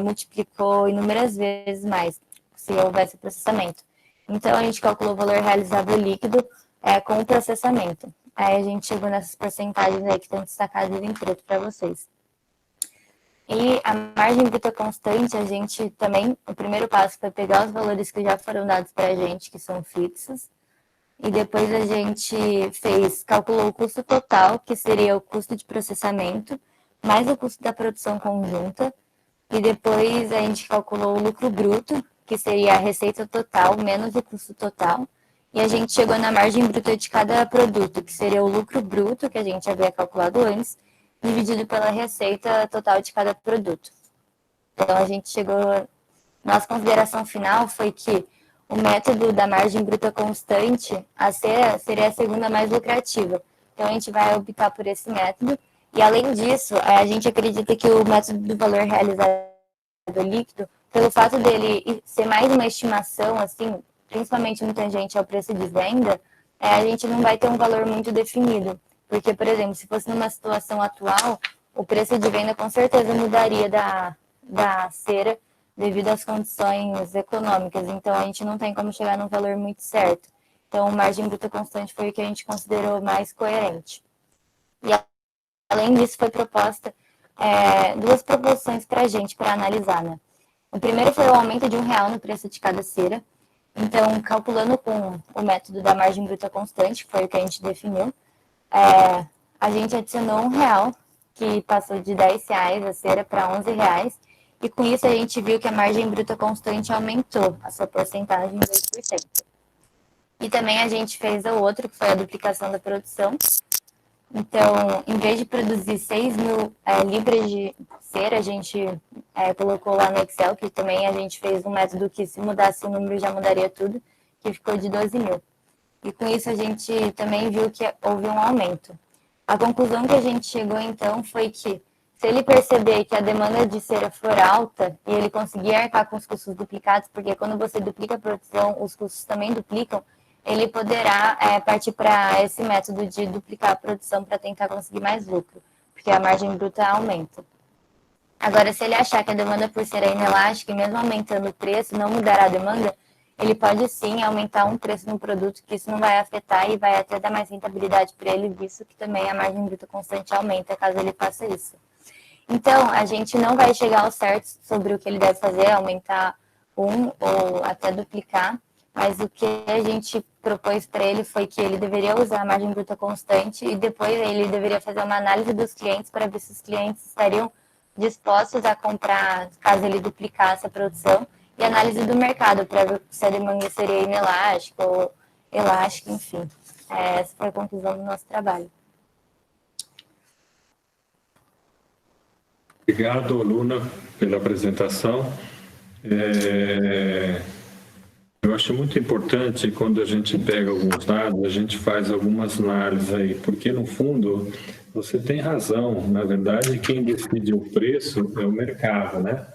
multiplicou inúmeras vezes mais se houvesse processamento. Então a gente calculou o valor realizável líquido com o processamento. Aí a gente chegou nessas porcentagens aí que estão destacadas em preto para vocês. E a margem bruta constante, a gente também, o primeiro passo foi pegar os valores que já foram dados para a gente, que são fixos, e depois a gente calculou o custo total, que seria o custo de processamento, mais o custo da produção conjunta, e depois a gente calculou o lucro bruto, que seria a receita total menos o custo total, e a gente chegou na margem bruta de cada produto, que seria o lucro bruto, que a gente havia calculado antes, dividido pela receita total de cada produto. Então, a gente chegou... Nossa consideração final foi que o método da margem bruta constante, a cera, seria a segunda mais lucrativa. Então, a gente vai optar por esse método. E, além disso, a gente acredita que o método do valor realizado líquido, pelo fato dele ser mais uma estimação, assim, principalmente no tangente ao preço de venda, a gente não vai ter um valor muito definido. Porque, por exemplo, se fosse numa situação atual, o preço de venda com certeza mudaria da cera devido às condições econômicas. Então, a gente não tem como chegar num valor muito certo. Então, margem bruta constante foi o que a gente considerou mais coerente. E, além disso, foi proposta duas proposições para a gente, para analisar, né? O primeiro foi o aumento de R$1 no preço de cada cera. Então, calculando com o método da margem bruta constante, que foi o que a gente definiu, a gente adicionou R$1, que passou de R$10 a cera para R$11, e com isso a gente viu que a margem bruta constante aumentou a sua porcentagem em 2%. E também a gente fez o outro, que foi a duplicação da produção. Então, em vez de produzir 6.000 libras de cera, a gente colocou lá no Excel, que também a gente fez um método que, se mudasse o número, já mudaria tudo, que ficou de 12.000. E com isso a gente também viu que houve um aumento. A conclusão que a gente chegou, então, foi que, se ele perceber que a demanda de cera for alta e ele conseguir arcar com os custos duplicados, porque quando você duplica a produção, os custos também duplicam, ele poderá partir para esse método de duplicar a produção para tentar conseguir mais lucro, porque a margem bruta aumenta. Agora, se ele achar que a demanda por cera é inelástica e mesmo aumentando o preço não mudará a demanda, ele pode sim aumentar um preço no produto, que isso não vai afetar e vai até dar mais rentabilidade para ele, visto que também a margem bruta constante aumenta caso ele faça isso. Então, a gente não vai chegar ao certo sobre o que ele deve fazer, aumentar ou até duplicar, mas o que a gente propôs para ele foi que ele deveria usar a margem bruta constante e depois ele deveria fazer uma análise dos clientes para ver se os clientes estariam dispostos a comprar caso ele duplicasse a produção, e análise do mercado para ver se a demanda seria inelástica ou elástica, enfim. Essa foi a conclusão do nosso trabalho. Obrigado, Luna, pela apresentação. Eu acho muito importante, quando a gente pega alguns dados, a gente faz algumas análises aí, porque, no fundo, você tem razão. Na verdade, quem decide o preço é o mercado, né?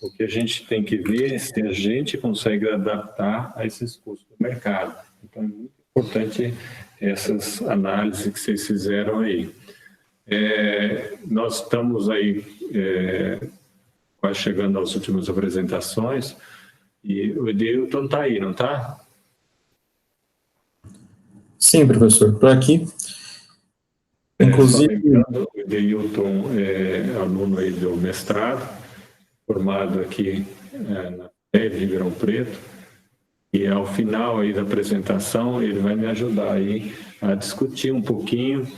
O que a gente tem que ver é se a gente consegue adaptar a esses custos do mercado. Então, é muito importante essas análises que vocês fizeram aí. Nós estamos aí quase chegando às últimas apresentações, e o Edeilton está aí, não está? Sim, professor, estou aqui. Inclusive... O Edeilton é aluno aí do mestrado, formado aqui na FEV Ribeirão Preto, e ao final aí da apresentação ele vai me ajudar aí a discutir um pouquinho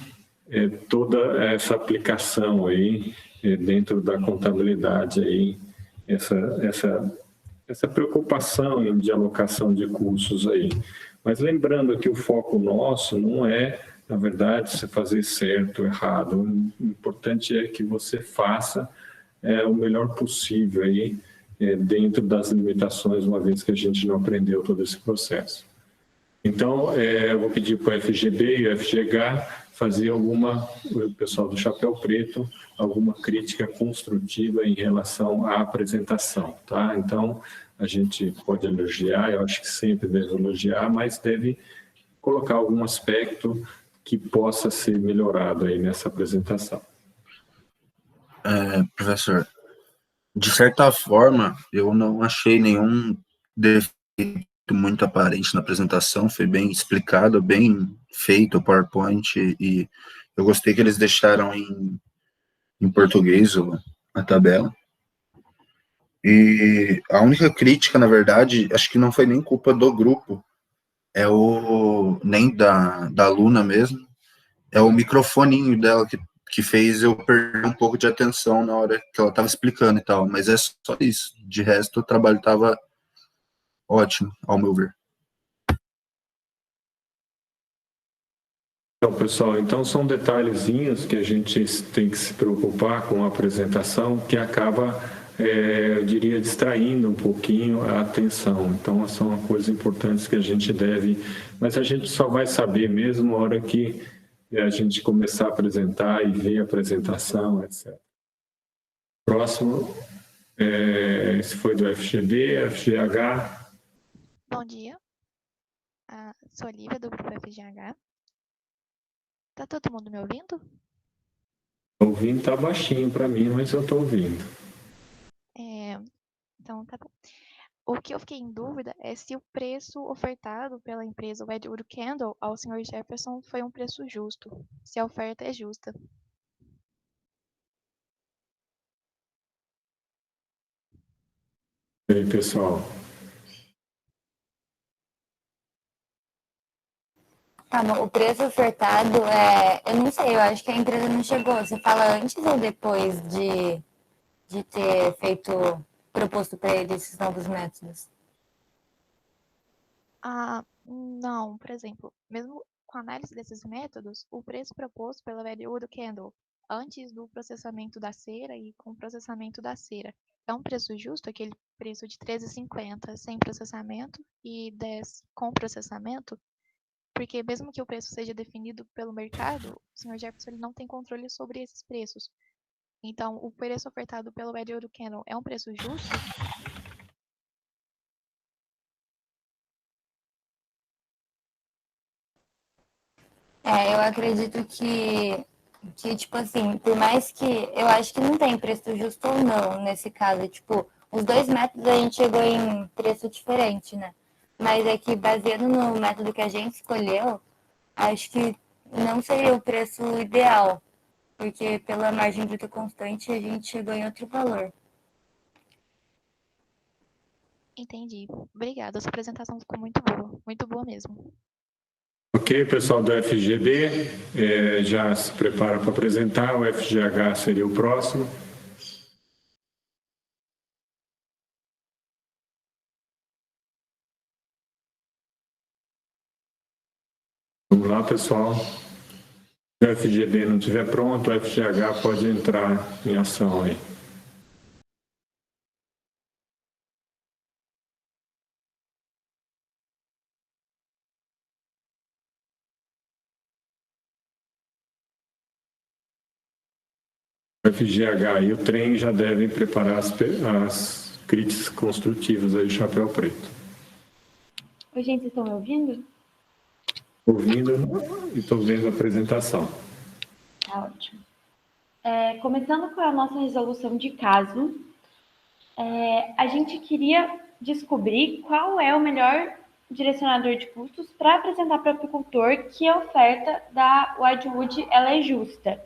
toda essa aplicação aí dentro da contabilidade aí, essa preocupação de alocação de cursos aí. Mas lembrando que o foco nosso não é, na verdade, você fazer certo ou errado. O importante é que você faça o melhor possível aí, dentro das limitações, uma vez que a gente não aprendeu todo esse processo. Então, eu vou pedir para o FGB e o FGH fazer o pessoal do Chapéu Preto, alguma crítica construtiva em relação à apresentação, tá? Então, a gente pode elogiar, eu acho que sempre deve elogiar, mas deve colocar algum aspecto que possa ser melhorado aí nessa apresentação. Professor, de certa forma, eu não achei nenhum defeito muito aparente na apresentação, foi bem explicado, bem feito o PowerPoint, e eu gostei que eles deixaram em português a tabela. E a única crítica, na verdade, acho que não foi nem culpa do grupo, nem da aluna mesmo, é o microfoninho dela que fez eu perder um pouco de atenção na hora que ela estava explicando e tal, mas é só isso. De resto, o trabalho estava ótimo, ao meu ver. Então, pessoal, então são detalhezinhos que a gente tem que se preocupar com a apresentação, que acaba, eu diria, distraindo um pouquinho a atenção. Então, são coisas importantes que a gente deve, mas a gente só vai saber mesmo na hora que a gente começar a apresentar e ver a apresentação, etc. Próximo, esse foi do FGB, FGH. Bom dia, sou a Lívia, do grupo FGH. Tá todo mundo me ouvindo? Ouvindo tá baixinho para mim, mas eu tô ouvindo. Então tá bom. O que eu fiquei em dúvida é se o preço ofertado pela empresa Wedgwood Candle ao Sr. Jefferson foi um preço justo, se a oferta é justa. E aí, pessoal? Tá, bom, o preço ofertado eu não sei, eu acho que a empresa não chegou. Você fala antes ou depois de ter proposto para ele esses novos métodos? Não, por exemplo, mesmo com a análise desses métodos, o preço proposto pela Wedgwood Candle antes do processamento da cera e com o processamento da cera é um preço justo, aquele preço de R$13,50 sem processamento e R$10 com processamento? Porque mesmo que o preço seja definido pelo mercado, o Sr. Jefferson ele não tem controle sobre esses preços. Então, o preço ofertado pelo Wedgwood Candle é um preço justo? Eu acredito que, tipo assim, por mais que eu acho que não tem preço justo ou não nesse caso, tipo, os dois métodos a gente chegou em preço diferente, né? Mas é que baseado no método que a gente escolheu, acho que não seria o preço ideal, porque pela margem bruta constante a gente chegou em outro valor. Entendi. Obrigada, essa apresentação ficou muito boa mesmo. Ok, pessoal do FGB, já se prepara para apresentar, o FGH seria o próximo. Vamos lá, pessoal. Se o FGB não estiver pronto, o FGH pode entrar em ação aí. O FGH e o trem já devem preparar as críticas construtivas aí do Chapéu Preto. Oi, gente, vocês estão me ouvindo? Ouvindo e estou vendo a apresentação. Tá ótimo. Começando com a nossa resolução de caso, a gente queria descobrir qual é o melhor direcionador de custos para apresentar para o apicultor que a oferta da Wedgwood ela é justa.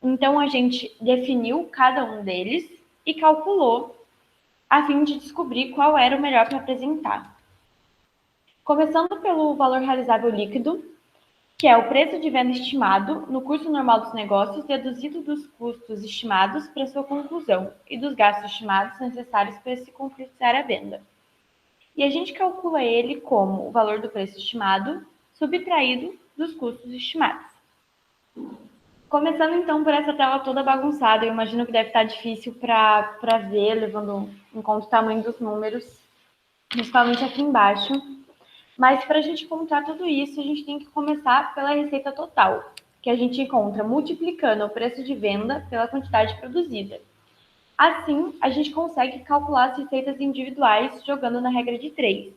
Então, a gente definiu cada um deles e calculou a fim de descobrir qual era o melhor para apresentar. Começando pelo valor realizável líquido, que é o preço de venda estimado no curso normal dos negócios, deduzido dos custos estimados para sua conclusão e dos gastos estimados necessários para se concretizar a venda. E a gente calcula ele como o valor do preço estimado subtraído dos custos estimados. Começando então por essa tela toda bagunçada, eu imagino que deve estar difícil para ver, levando em conta o tamanho dos números, principalmente aqui embaixo. Mas para a gente encontrar tudo isso, a gente tem que começar pela receita total, que a gente encontra multiplicando o preço de venda pela quantidade produzida. Assim, a gente consegue calcular as receitas individuais jogando na regra de 3.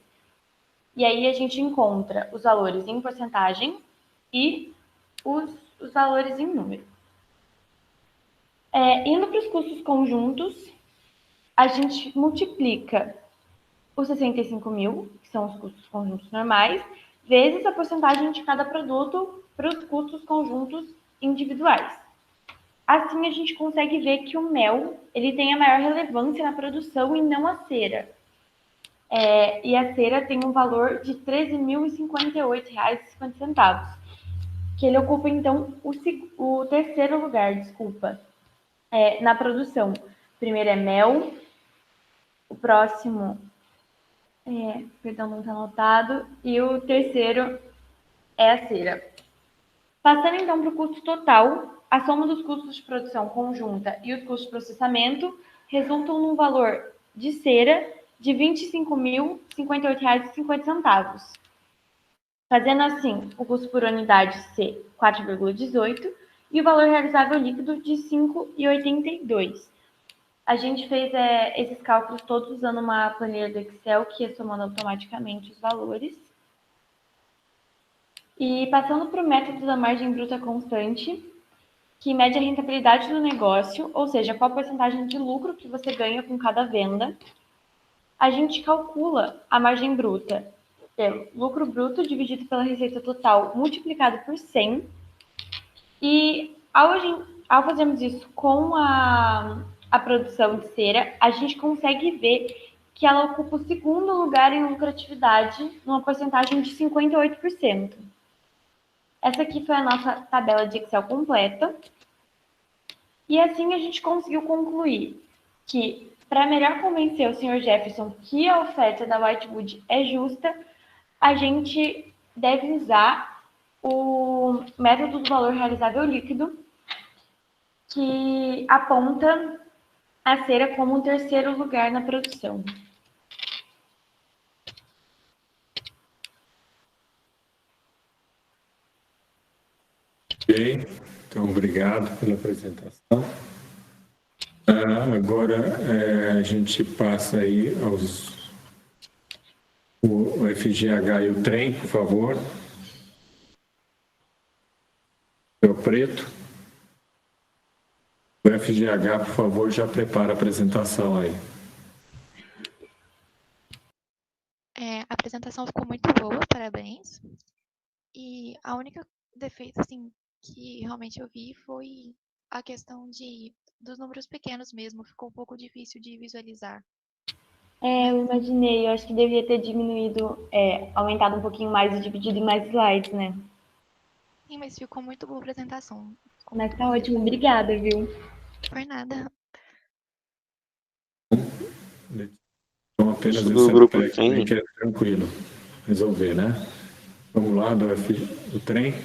E aí a gente encontra os valores em porcentagem e os valores em número. Indo para os custos conjuntos, a gente multiplica os 65 mil, que são os custos conjuntos normais, vezes a porcentagem de cada produto para os custos conjuntos individuais. Assim, a gente consegue ver que o mel ele tem a maior relevância na produção e não a cera. E a cera tem um valor de R$ 13.058,50, que ele ocupa, então, o terceiro lugar, na produção. O primeiro é mel, o próximo, não está anotado, e o terceiro é a cera. Passando, então, para o custo total, a soma dos custos de produção conjunta e os custos de processamento resultam num valor de cera de R$ 25.058,50. Fazendo assim, o custo por unidade ser 4,18 e o valor realizável líquido de 5,82. A gente fez esses cálculos todos usando uma planilha do Excel que ia somando automaticamente os valores. E passando para o método da margem bruta constante, que mede a rentabilidade do negócio, ou seja, qual a porcentagem de lucro que você ganha com cada venda, a gente calcula a margem bruta pelo lucro bruto dividido pela receita total multiplicado por 100. E ao fazermos isso com a produção de cera, a gente consegue ver que ela ocupa o segundo lugar em lucratividade, numa porcentagem de 58%. Essa aqui foi a nossa tabela de Excel completa. E assim a gente conseguiu concluir que, para melhor convencer o Sr. Jefferson que a oferta da Whitewood é justa, a gente deve usar o método do valor realizável líquido, que aponta a cera como o terceiro lugar na produção. Ok, então obrigado pela apresentação. Agora a gente passa aí o FGH e o trem, por favor. O preto. O FGH, por favor, já prepara a apresentação aí. A apresentação ficou muito boa, parabéns. E a única defeito assim, que realmente eu vi foi a questão dos números pequenos mesmo, ficou um pouco difícil de visualizar. Eu imaginei, eu acho que devia ter diminuído, aumentado um pouquinho mais e dividido em mais slides, né? Sim, mas ficou muito boa a apresentação. Mas tá ótimo, obrigada, viu? Por nada. Então, apenas Isso esse do grupo aspecto aí que é tranquilo resolver, né? Vamos lá, do trem.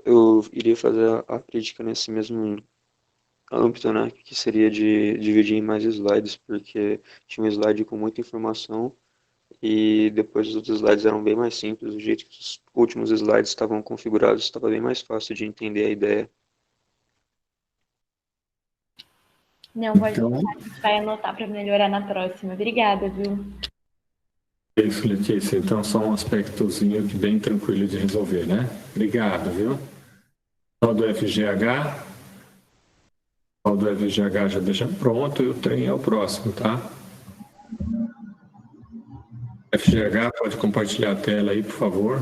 Eu iria fazer a crítica nesse mesmo âmbito, né? Que seria de dividir em mais slides, porque tinha um slide com muita informação e depois os outros slides eram bem mais simples. O jeito que os últimos slides estavam configurados estava bem mais fácil de entender a ideia. Não, pode deixar, a gente vai anotar para melhorar na próxima. Obrigada, viu? Isso, Letícia. Então, só um aspectozinho bem tranquilo de resolver, né? Obrigado, viu? Só do FGH. Só do FGH já deixa pronto e o trem é o próximo, tá? FGH, pode compartilhar a tela aí, por favor.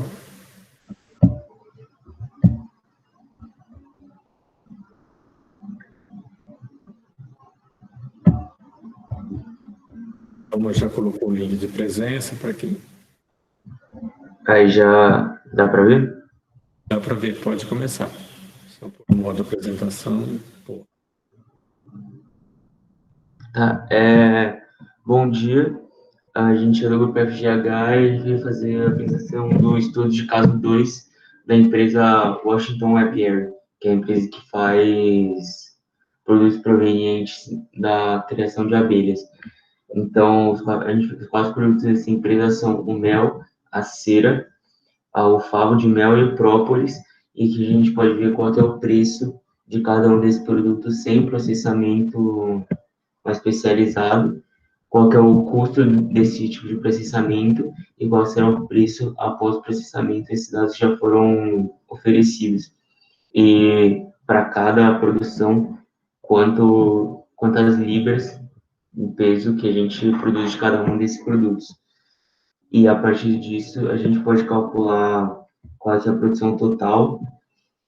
Então, já colocou o link de presença para quem... Aí já dá para ver? Dá para ver, pode começar. Só por modo apresentação. Pô. Tá, bom dia. A gente é do grupo FGH e veio fazer a apresentação do estudo de caso 2 da empresa Washington Web Air. que é a empresa que faz produtos provenientes da criação de abelhas. Então, a gente, os quatro produtos dessa empresa são o mel, a cera, o favo de mel e o própolis, e que a gente pode ver qual é o preço de cada um desses produtos sem processamento mais especializado, qual que é o custo desse tipo de processamento e qual será o preço após o processamento. Esses dados já foram oferecidos. E para cada produção, quantas libras o peso que a gente produz de cada um desses produtos. E a partir disso, a gente pode calcular qual é a produção total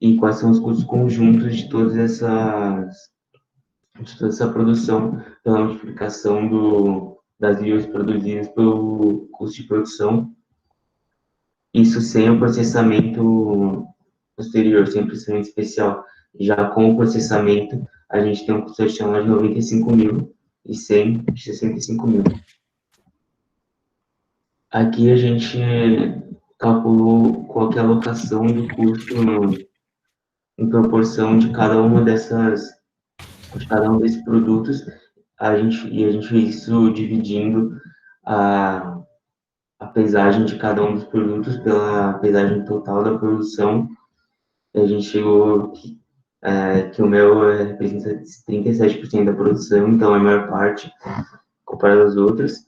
e quais são os custos conjuntos de toda essa produção pela multiplicação das libras produzidas pelo custo de produção. Isso sem o processamento posterior, sem processamento especial. Já com o processamento, a gente tem um custo adicional de 95 mil e 100 de 65 mil. Aqui a gente calculou qual que é a alocação do custo em proporção de cada uma de cada um desses produtos. A gente fez isso dividindo a pesagem de cada um dos produtos pela pesagem total da produção. A gente chegou que o mel representa 37% da produção, então é a maior parte comparado às outras.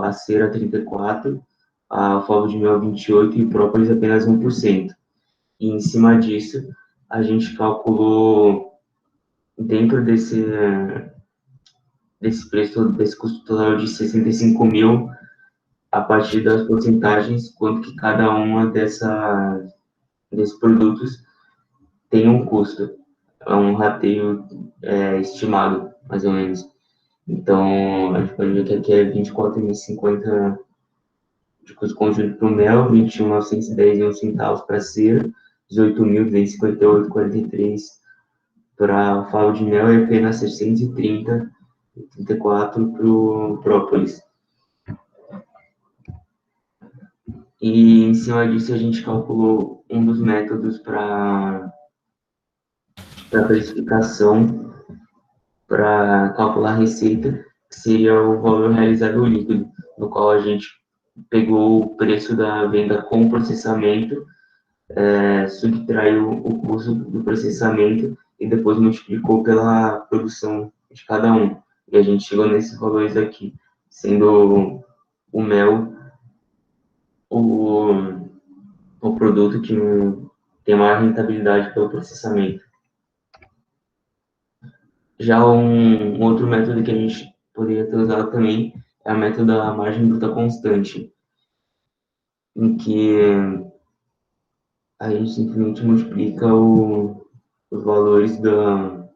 A cera 34%, a favo de mel 28% e o própolis apenas 1%. E em cima disso, a gente calculou dentro desse preço, desse custo total de 65 mil, a partir das porcentagens, quanto que cada uma desses produtos tem um custo. É um rateio estimado, mais ou menos. Então, a gente pode ver que aqui é 24.050 de custo conjunto para o mel, 21.910 centavos para a cera, 18.258,43 para o favo de mel e apenas 630,34 para o própolis. E em cima disso a gente calculou um dos métodos para precificação, para calcular a receita, que seria o valor realizável líquido, no qual a gente pegou o preço da venda com processamento, subtraiu o custo do processamento e depois multiplicou pela produção de cada um. E a gente chegou nesses valores aqui, sendo o mel o produto que tem maior rentabilidade pelo processamento. Já um outro método que a gente poderia ter usado também é o método da margem bruta constante, em que a gente simplesmente multiplica os valores do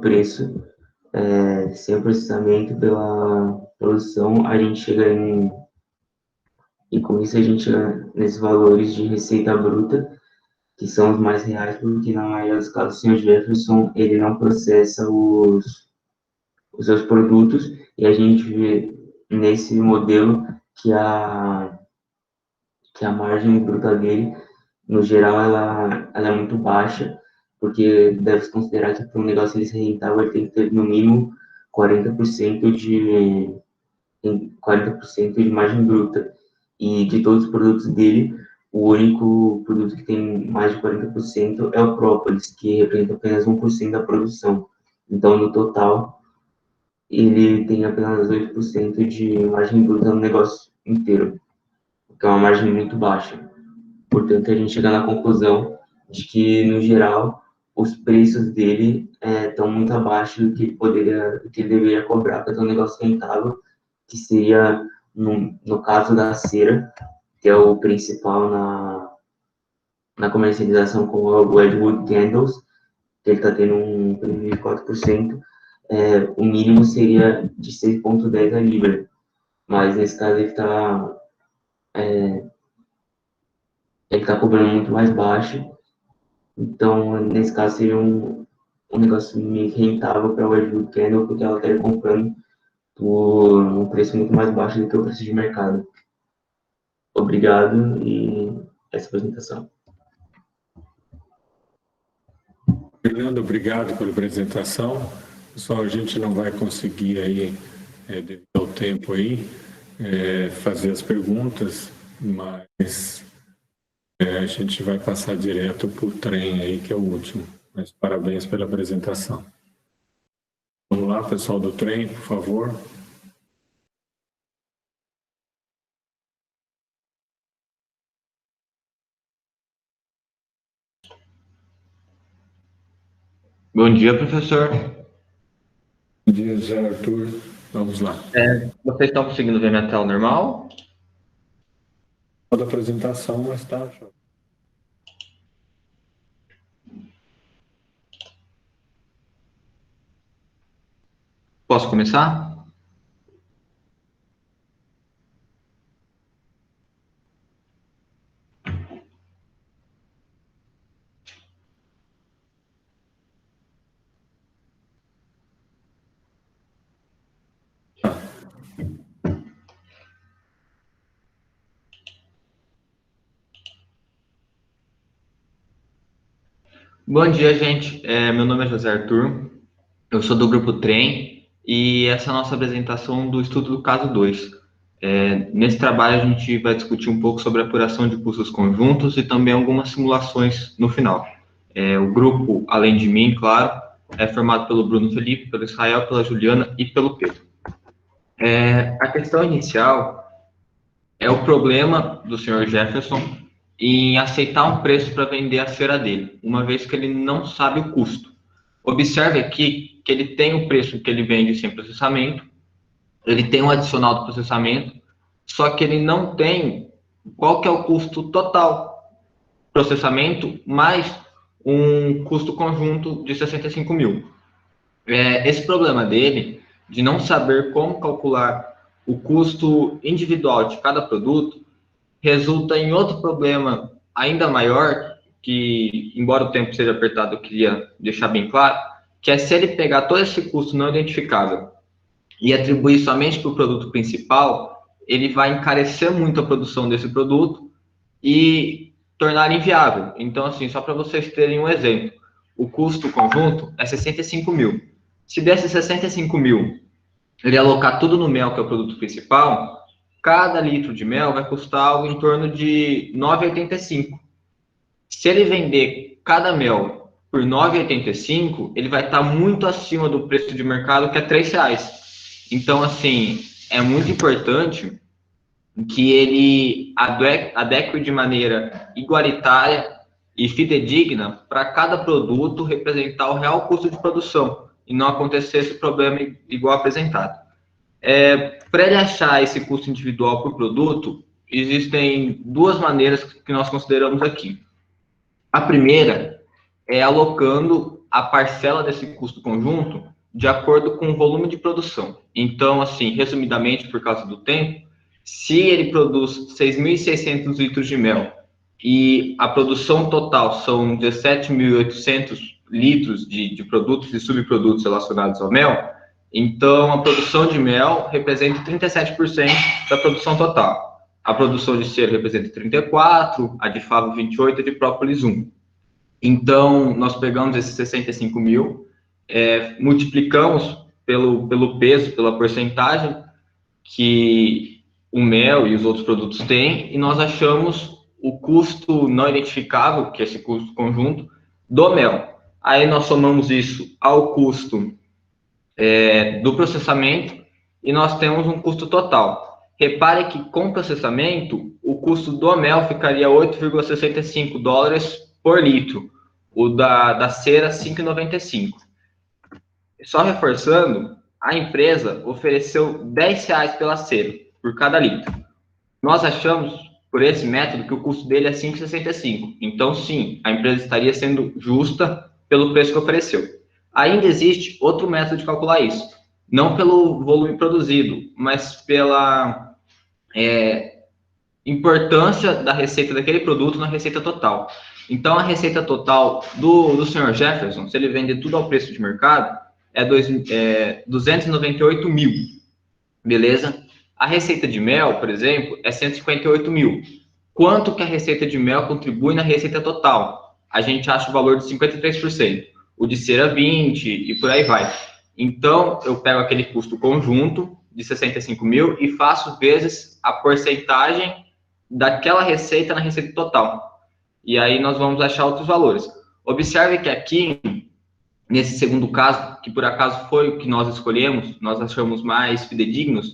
preço sem processamento pela produção, a gente chega e com isso a gente chega nesses valores de receita bruta, que são os mais reais, porque na maioria dos casos o Sr. Jefferson, ele não processa os seus produtos, e a gente vê nesse modelo que a margem bruta dele, no geral, ela é muito baixa, porque deve-se considerar que para um negócio ele ser rentável, ele tem que ter no mínimo 40% de margem bruta. E de todos os produtos dele, o único produto que tem mais de 40% é o própolis, que representa apenas 1% da produção. Então, no total, ele tem apenas 8% de margem bruta no negócio inteiro, que é uma margem muito baixa. Portanto, a gente chega na conclusão de que, no geral, os preços dele estão muito abaixo do que ele deveria cobrar para ter um negócio rentável, que seria, no caso da cera, que é o principal na comercialização com o Edgewood Candles, que ele está tendo um prêmio de 4%, o mínimo seria de 6,10 a libra, mas nesse caso ele está cobrando muito mais baixo, então nesse caso seria um negócio meio rentável para o Edgewood Candle, porque ela estaria comprando por um preço muito mais baixo do que o preço de mercado. Obrigado e essa apresentação. Fernando, obrigado pela apresentação. Pessoal, a gente não vai conseguir aí, devido ao tempo aí, fazer as perguntas, mas a gente vai passar direto para o trem aí, que é o último. Mas parabéns pela apresentação. Vamos lá, pessoal do trem, por favor. Bom dia, professor. Bom dia, Zé Arthur. Vamos lá. Vocês estão conseguindo ver minha tela normal? Toda a apresentação, mas tá. Posso começar? Bom dia, gente. Meu nome é José Arthur, eu sou do Grupo Trem e essa é a nossa apresentação do estudo do caso 2. Nesse trabalho, a gente vai discutir um pouco sobre a apuração de custos conjuntos e também algumas simulações no final. O grupo, além de mim, claro, é formado pelo Bruno Felipe, pelo Israel, pela Juliana e pelo Pedro. A questão inicial é o problema do senhor Jefferson em aceitar um preço para vender a cera dele, uma vez que ele não sabe o custo. Observe aqui que ele tem o preço que ele vende sem processamento, ele tem um adicional do processamento, só que ele não tem qual que é o custo total processamento mais um custo conjunto de 65 mil. Esse problema dele, de não saber como calcular o custo individual de cada produto, resulta em outro problema ainda maior, que, embora o tempo seja apertado, eu queria deixar bem claro, que é se ele pegar todo esse custo não identificável e atribuir somente para o produto principal, ele vai encarecer muito a produção desse produto e tornar inviável. Então, assim, só para vocês terem um exemplo, o custo conjunto é 65 mil. Se desses 65 mil, ele alocar tudo no mel, que é o produto principal, cada litro de mel vai custar algo em torno de R$ 9,85. Se ele vender cada mel por R$ 9,85, ele vai estar muito acima do preço de mercado, que é R$ 3,00. Então, assim, é muito importante que ele adeque de maneira igualitária e fidedigna para cada produto representar o real custo de produção e não acontecer esse problema igual apresentado. Para ele achar esse custo individual por produto, existem duas maneiras que nós consideramos aqui. A primeira é alocando a parcela desse custo conjunto de acordo com o volume de produção. Então, assim, resumidamente, por causa do tempo, se ele produz 6.600 litros de mel e a produção total são 17.800 litros de produtos e subprodutos relacionados ao mel, então a produção de mel representa 37% da produção total. A produção de cera representa 34%, a de favo 28%, a de própolis 1%. Então, nós pegamos esses 65 mil, multiplicamos pelo peso, pela porcentagem que o mel e os outros produtos têm, e nós achamos o custo não identificável, que é esse custo conjunto, do mel. Aí nós somamos isso ao custo do processamento e nós temos um custo total. Repare que com processamento, o custo do mel ficaria $8,65 por litro, o da cera 5,95. Só reforçando, a empresa ofereceu R$10 pela cera, por cada litro. Nós achamos, por esse método, que o custo dele é 5,65. Então, sim, a empresa estaria sendo justa pelo preço que ofereceu. Ainda existe outro método de calcular isso. Não pelo volume produzido, mas pela importância da receita daquele produto na receita total. Então, a receita total do Sr. Jefferson, se ele vender tudo ao preço de mercado, é 298 mil, beleza? A receita de mel, por exemplo, é 158 mil. Quanto que a receita de mel contribui na receita total? A gente acha o valor de 53%. o de cera 20 e por aí vai. Então, eu pego aquele custo conjunto de 65 mil e faço vezes a porcentagem daquela receita na receita total. E aí nós vamos achar outros valores. Observe que aqui, nesse segundo caso, que por acaso foi o que nós escolhemos, nós achamos mais fidedignos,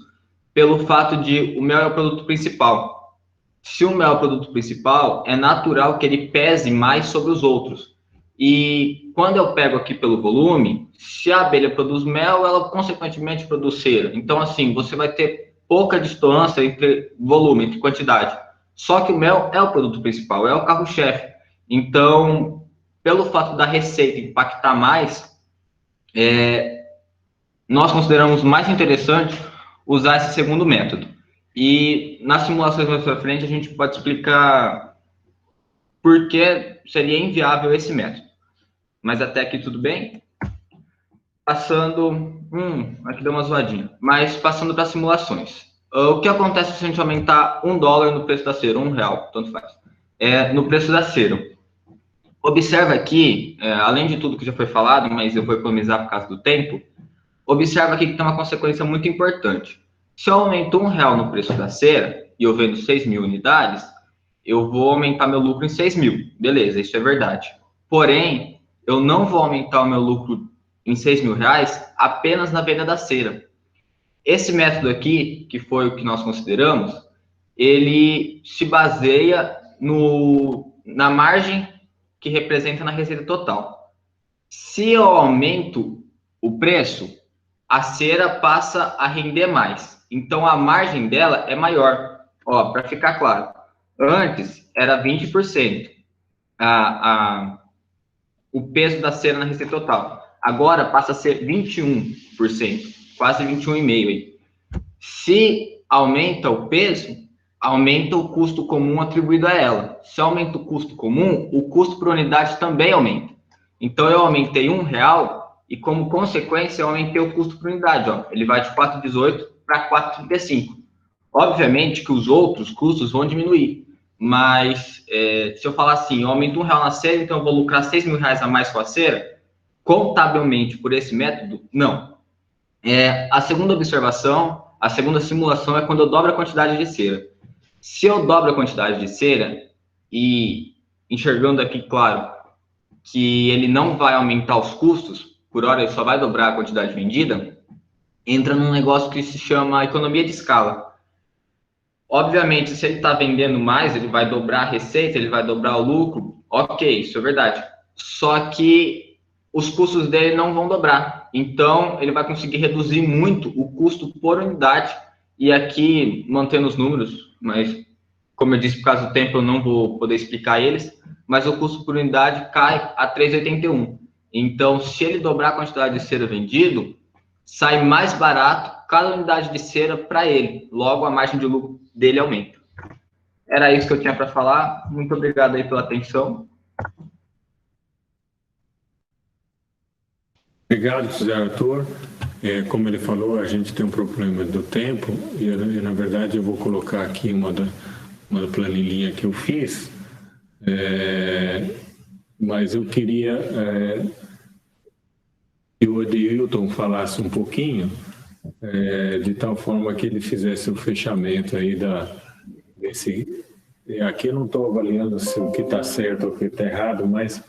pelo fato de o mel é o produto principal. Se o mel é o produto principal, é natural que ele pese mais sobre os outros. E quando eu pego aqui pelo volume, se a abelha produz mel, ela consequentemente produz cera. Então, assim, você vai ter pouca distância entre volume, entre quantidade. Só que o mel é o produto principal, é o carro-chefe. Então, pelo fato da receita impactar mais, nós consideramos mais interessante usar esse segundo método. E nas simulações mais para frente, a gente pode explicar por que seria inviável esse método. Mas até aqui tudo bem? Passando... aqui deu uma zoadinha. Mas passando para simulações. O que acontece se a gente aumentar $1 no preço da cera, R$1, tanto faz, no preço da cera? Observa aqui, além de tudo que já foi falado, mas eu vou economizar por causa do tempo, observa aqui que tem uma consequência muito importante. Se eu aumento R$1 no preço da cera, e eu vendo 6.000 unidades, eu vou aumentar meu lucro em 6.000. Beleza, isso é verdade. Porém, eu não vou aumentar o meu lucro em R$6.000 apenas na venda da cera. Esse método aqui, que foi o que nós consideramos, ele se baseia na margem que representa na receita total. Se eu aumento o preço, a cera passa a render mais. Então, a margem dela é maior. Ó, para ficar claro, antes era 20% o peso da cera na receita total. Agora passa a ser 21%. Quase 21,5% aí. Se aumenta o peso, aumenta o custo comum atribuído a ela. Se aumenta o custo comum, o custo por unidade também aumenta. Então, eu aumentei R$1 e, como consequência, eu aumentei o custo por unidade. Ó. Ele vai de 4,18 para 4,35. Obviamente que os outros custos vão diminuir. Mas, se eu falar assim, eu aumento R$1 na cera, então eu vou lucrar R$6.000 a mais com a cera, contabilmente, por esse método, não. A segunda observação, a segunda simulação é quando eu dobro a quantidade de cera. Se eu dobro a quantidade de cera, e enxergando aqui, claro, que ele não vai aumentar os custos, por hora ele só vai dobrar a quantidade vendida, entra num negócio que se chama economia de escala. Obviamente, se ele está vendendo mais, ele vai dobrar a receita, ele vai dobrar o lucro, ok, isso é verdade. Só que os custos dele não vão dobrar. Então, ele vai conseguir reduzir muito o custo por unidade. E aqui, mantendo os números, mas, como eu disse, por causa do tempo, eu não vou poder explicar eles, mas o custo por unidade cai a 3,81. Então, se ele dobrar a quantidade de cera vendido, sai mais barato cada unidade de cera para ele. Logo, a margem de lucro dele aumenta. Era isso que eu tinha para falar. Muito obrigado aí pela atenção. Obrigado, José Arthur. Como ele falou, a gente tem um problema do tempo e na verdade, eu vou colocar aqui uma planilhinha que eu fiz, mas eu queria que o Adilton falasse um pouquinho, de tal forma que ele fizesse o fechamento aí desse... Aqui eu não estou avaliando se o que está certo ou o que está errado, mas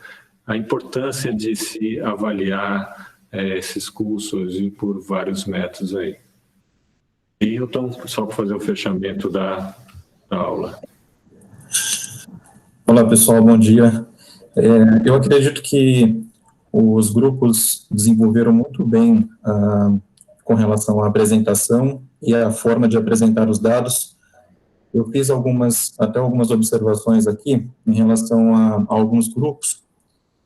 a importância de se avaliar esses cursos e por vários métodos aí. E então, só para fazer o fechamento da aula. Olá, pessoal, bom dia. Eu acredito que os grupos desenvolveram muito bem com relação à apresentação e à forma de apresentar os dados. Eu fiz até algumas observações aqui em relação a alguns grupos.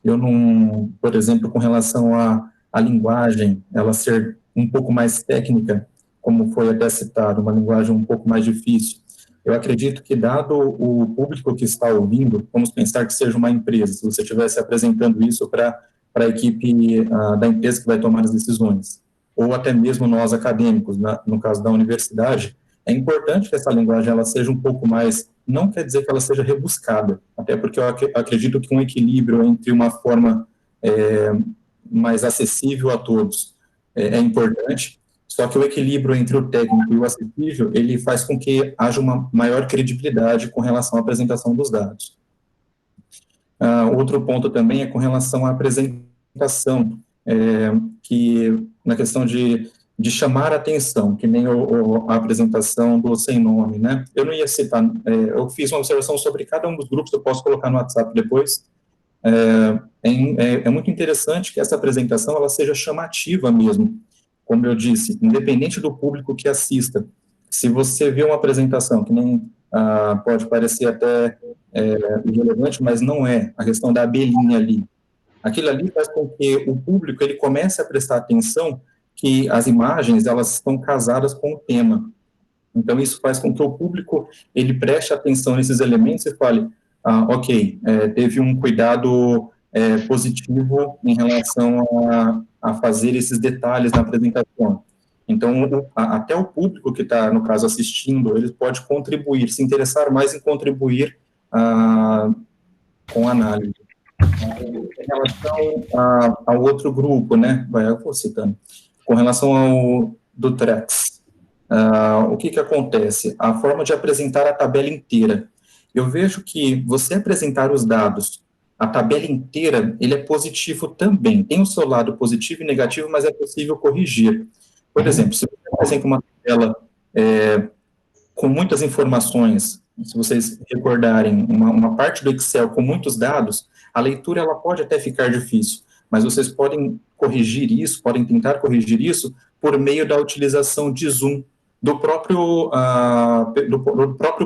Eu não, por exemplo, com relação à linguagem, ela ser um pouco mais técnica, como foi até citado, uma linguagem um pouco mais difícil. Eu acredito que, dado o público que está ouvindo, vamos pensar que seja uma empresa, se você estivesse apresentando isso para a equipe da empresa que vai tomar as decisões, ou até mesmo nós acadêmicos, no caso da universidade, é importante que essa linguagem ela seja um pouco mais, não quer dizer que ela seja rebuscada, até porque eu acredito que um equilíbrio entre uma forma mais acessível a todos é importante, só que o equilíbrio entre o técnico e o acessível, ele faz com que haja uma maior credibilidade com relação à apresentação dos dados. Outro ponto também é com relação à apresentação, que na questão de chamar a atenção, que nem a apresentação do sem nome, né? Eu não ia citar, eu fiz uma observação sobre cada um dos grupos, eu posso colocar no WhatsApp depois. É muito interessante que essa apresentação ela seja chamativa mesmo, como eu disse, independente do público que assista. Se você vê uma apresentação que nem pode parecer até irrelevante, mas não é, a questão da abelhinha ali. Aquilo ali faz com que o público ele comece a prestar atenção que as imagens elas estão casadas com o tema. Então, isso faz com que o público ele preste atenção nesses elementos e fale, ok, teve um cuidado positivo em relação a fazer esses detalhes na apresentação. Então, até o público que está, no caso, assistindo, ele pode contribuir, se interessar mais em contribuir com a análise. Em relação ao outro grupo, né, eu vou citando, com relação ao do Trex, o que acontece? A forma de apresentar a tabela inteira. Eu vejo que você apresentar os dados, a tabela inteira, ele é positivo também. Tem o seu lado positivo e negativo, mas é possível corrigir. Por exemplo, se você apresenta uma tabela com muitas informações, se vocês recordarem, uma parte do Excel com muitos dados, a leitura ela pode até ficar difícil, mas vocês podem corrigir isso, podem tentar corrigir isso por meio da utilização de zoom do próprio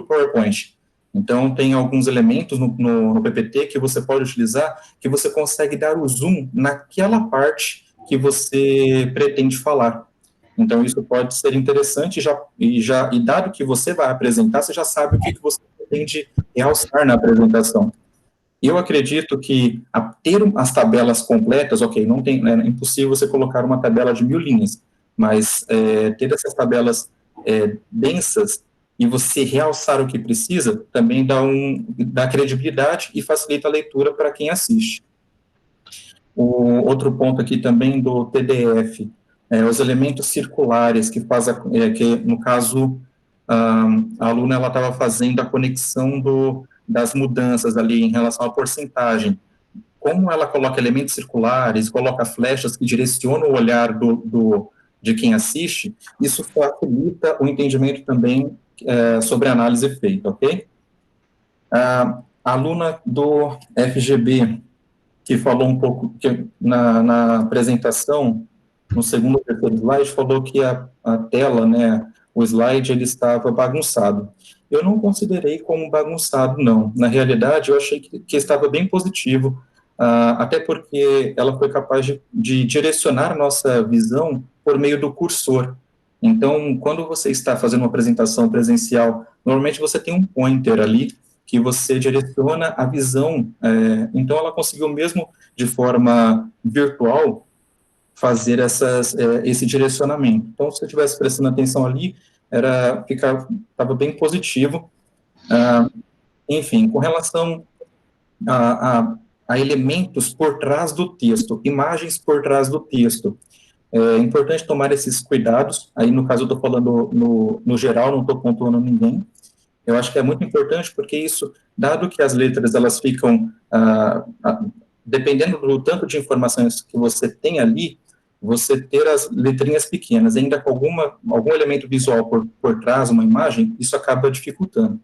PowerPoint. Então, tem alguns elementos no PPT que você pode utilizar, que você consegue dar o zoom naquela parte que você pretende falar. Então, isso pode ser interessante, e dado que você vai apresentar, você já sabe o que você pretende realçar na apresentação. Eu acredito que ter as tabelas completas, ok, não tem, é impossível você colocar uma tabela de 1000 linhas, mas ter essas tabelas densas e você realçar o que precisa, também dá credibilidade e facilita a leitura para quem assiste. O outro ponto aqui também do PDF, os elementos circulares, que que no caso, a aluna ela estava fazendo a conexão das mudanças ali em relação à porcentagem. Como ela coloca elementos circulares, coloca flechas que direcionam o olhar de quem assiste, isso facilita o entendimento também sobre a análise feita, ok? A aluna do FGB, que falou um pouco, que na apresentação, no segundo ou terceiro slide, falou que a tela, né, o slide, ele estava bagunçado. Eu não considerei como bagunçado, não. Na realidade, eu achei que estava bem positivo, até porque ela foi capaz de direcionar nossa visão por meio do cursor. Então, quando você está fazendo uma apresentação presencial, normalmente você tem um pointer ali, que você direciona a visão, então ela conseguiu mesmo de forma virtual fazer esse direcionamento. Então, se eu estivesse prestando atenção ali, estava bem positivo. Enfim, com relação a elementos por trás do texto, imagens por trás do texto, é importante tomar esses cuidados. Aí, no caso, eu estou falando no geral, não estou pontuando ninguém. Eu acho que é muito importante porque isso, dado que as letras elas ficam, dependendo do tanto de informações que você tem ali, você ter as letrinhas pequenas, ainda com algum elemento visual por trás, uma imagem, isso acaba dificultando.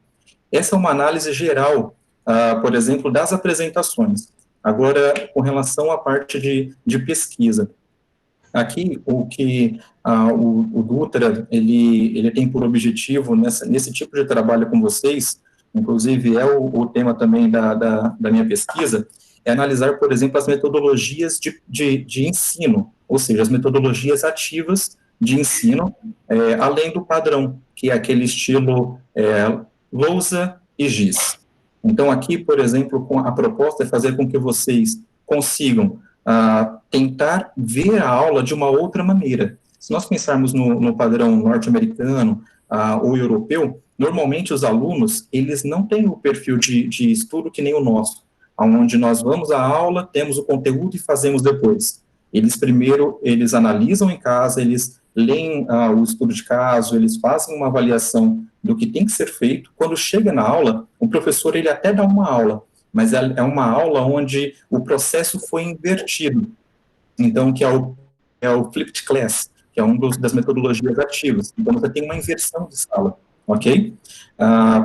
Essa é uma análise geral, por exemplo, das apresentações. Agora, com relação à parte de pesquisa. Aqui, o que o Dutra, ele tem por objetivo, nesse tipo de trabalho com vocês, inclusive é o tema também da minha pesquisa, é analisar, por exemplo, as metodologias de ensino, ou seja, as metodologias ativas de ensino, além do padrão, que é aquele estilo lousa e giz. Então, aqui, por exemplo, a proposta é fazer com que vocês consigam tentar ver a aula de uma outra maneira. Se nós pensarmos no padrão norte-americano ou europeu, normalmente os alunos, eles não têm o perfil de estudo que nem o nosso. onde nós vamos à aula, temos o conteúdo e fazemos depois. Eles analisam em casa, eles leem o estudo de caso, eles fazem uma avaliação do que tem que ser feito. Quando chega na aula, o professor, ele até dá uma aula, mas é uma aula onde o processo foi invertido. Então, que é o flipped class, que é uma das metodologias ativas. Então, você tem uma inversão de sala, ok?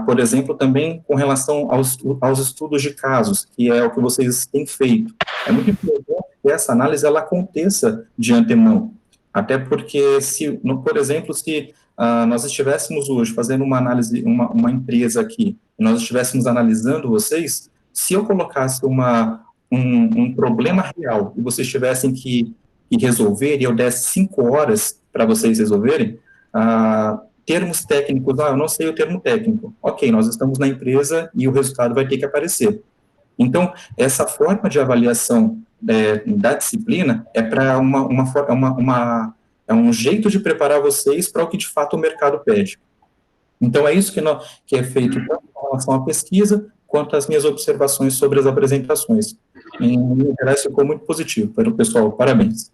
Por exemplo, também com relação aos estudos de casos, que é o que vocês têm feito. É muito importante que essa análise ela aconteça de antemão. Até porque, por exemplo, se nós estivéssemos hoje fazendo uma análise, uma empresa aqui, e nós estivéssemos analisando vocês, se eu colocasse um problema real e vocês tivessem que resolver, e eu desse 5 horas para vocês resolverem, termos técnicos, eu não sei o termo técnico. Ok, nós estamos na empresa e o resultado vai ter que aparecer. Então, essa forma de avaliação da disciplina é para um jeito de preparar vocês para o que de fato o mercado pede. Então, é isso que é feito tanto com relação à pesquisa, quanto às minhas observações sobre as apresentações. Me interessa, ficou muito positivo para o pessoal. Parabéns.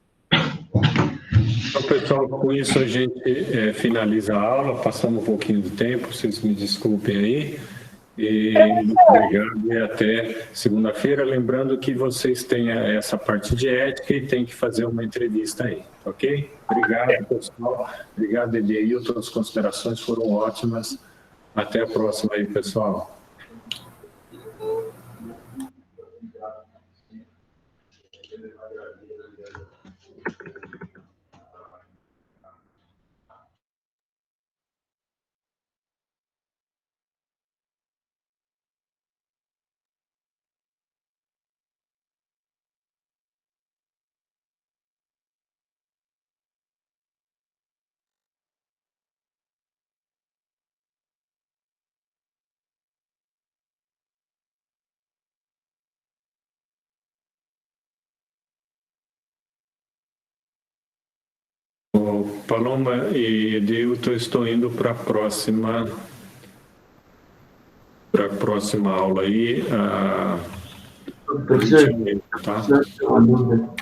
Então, pessoal, com isso a gente finaliza a aula, passamos um pouquinho do tempo, vocês me desculpem aí. E muito obrigado e até segunda-feira. Lembrando que vocês têm essa parte de ética e tem que fazer uma entrevista aí, ok? Obrigado, pessoal. Obrigado, Edeilton. As considerações foram ótimas. Até a próxima aí, pessoal. Paloma e Edeilton, estou indo para a próxima aula aí. Professor, tá? uma dúvida.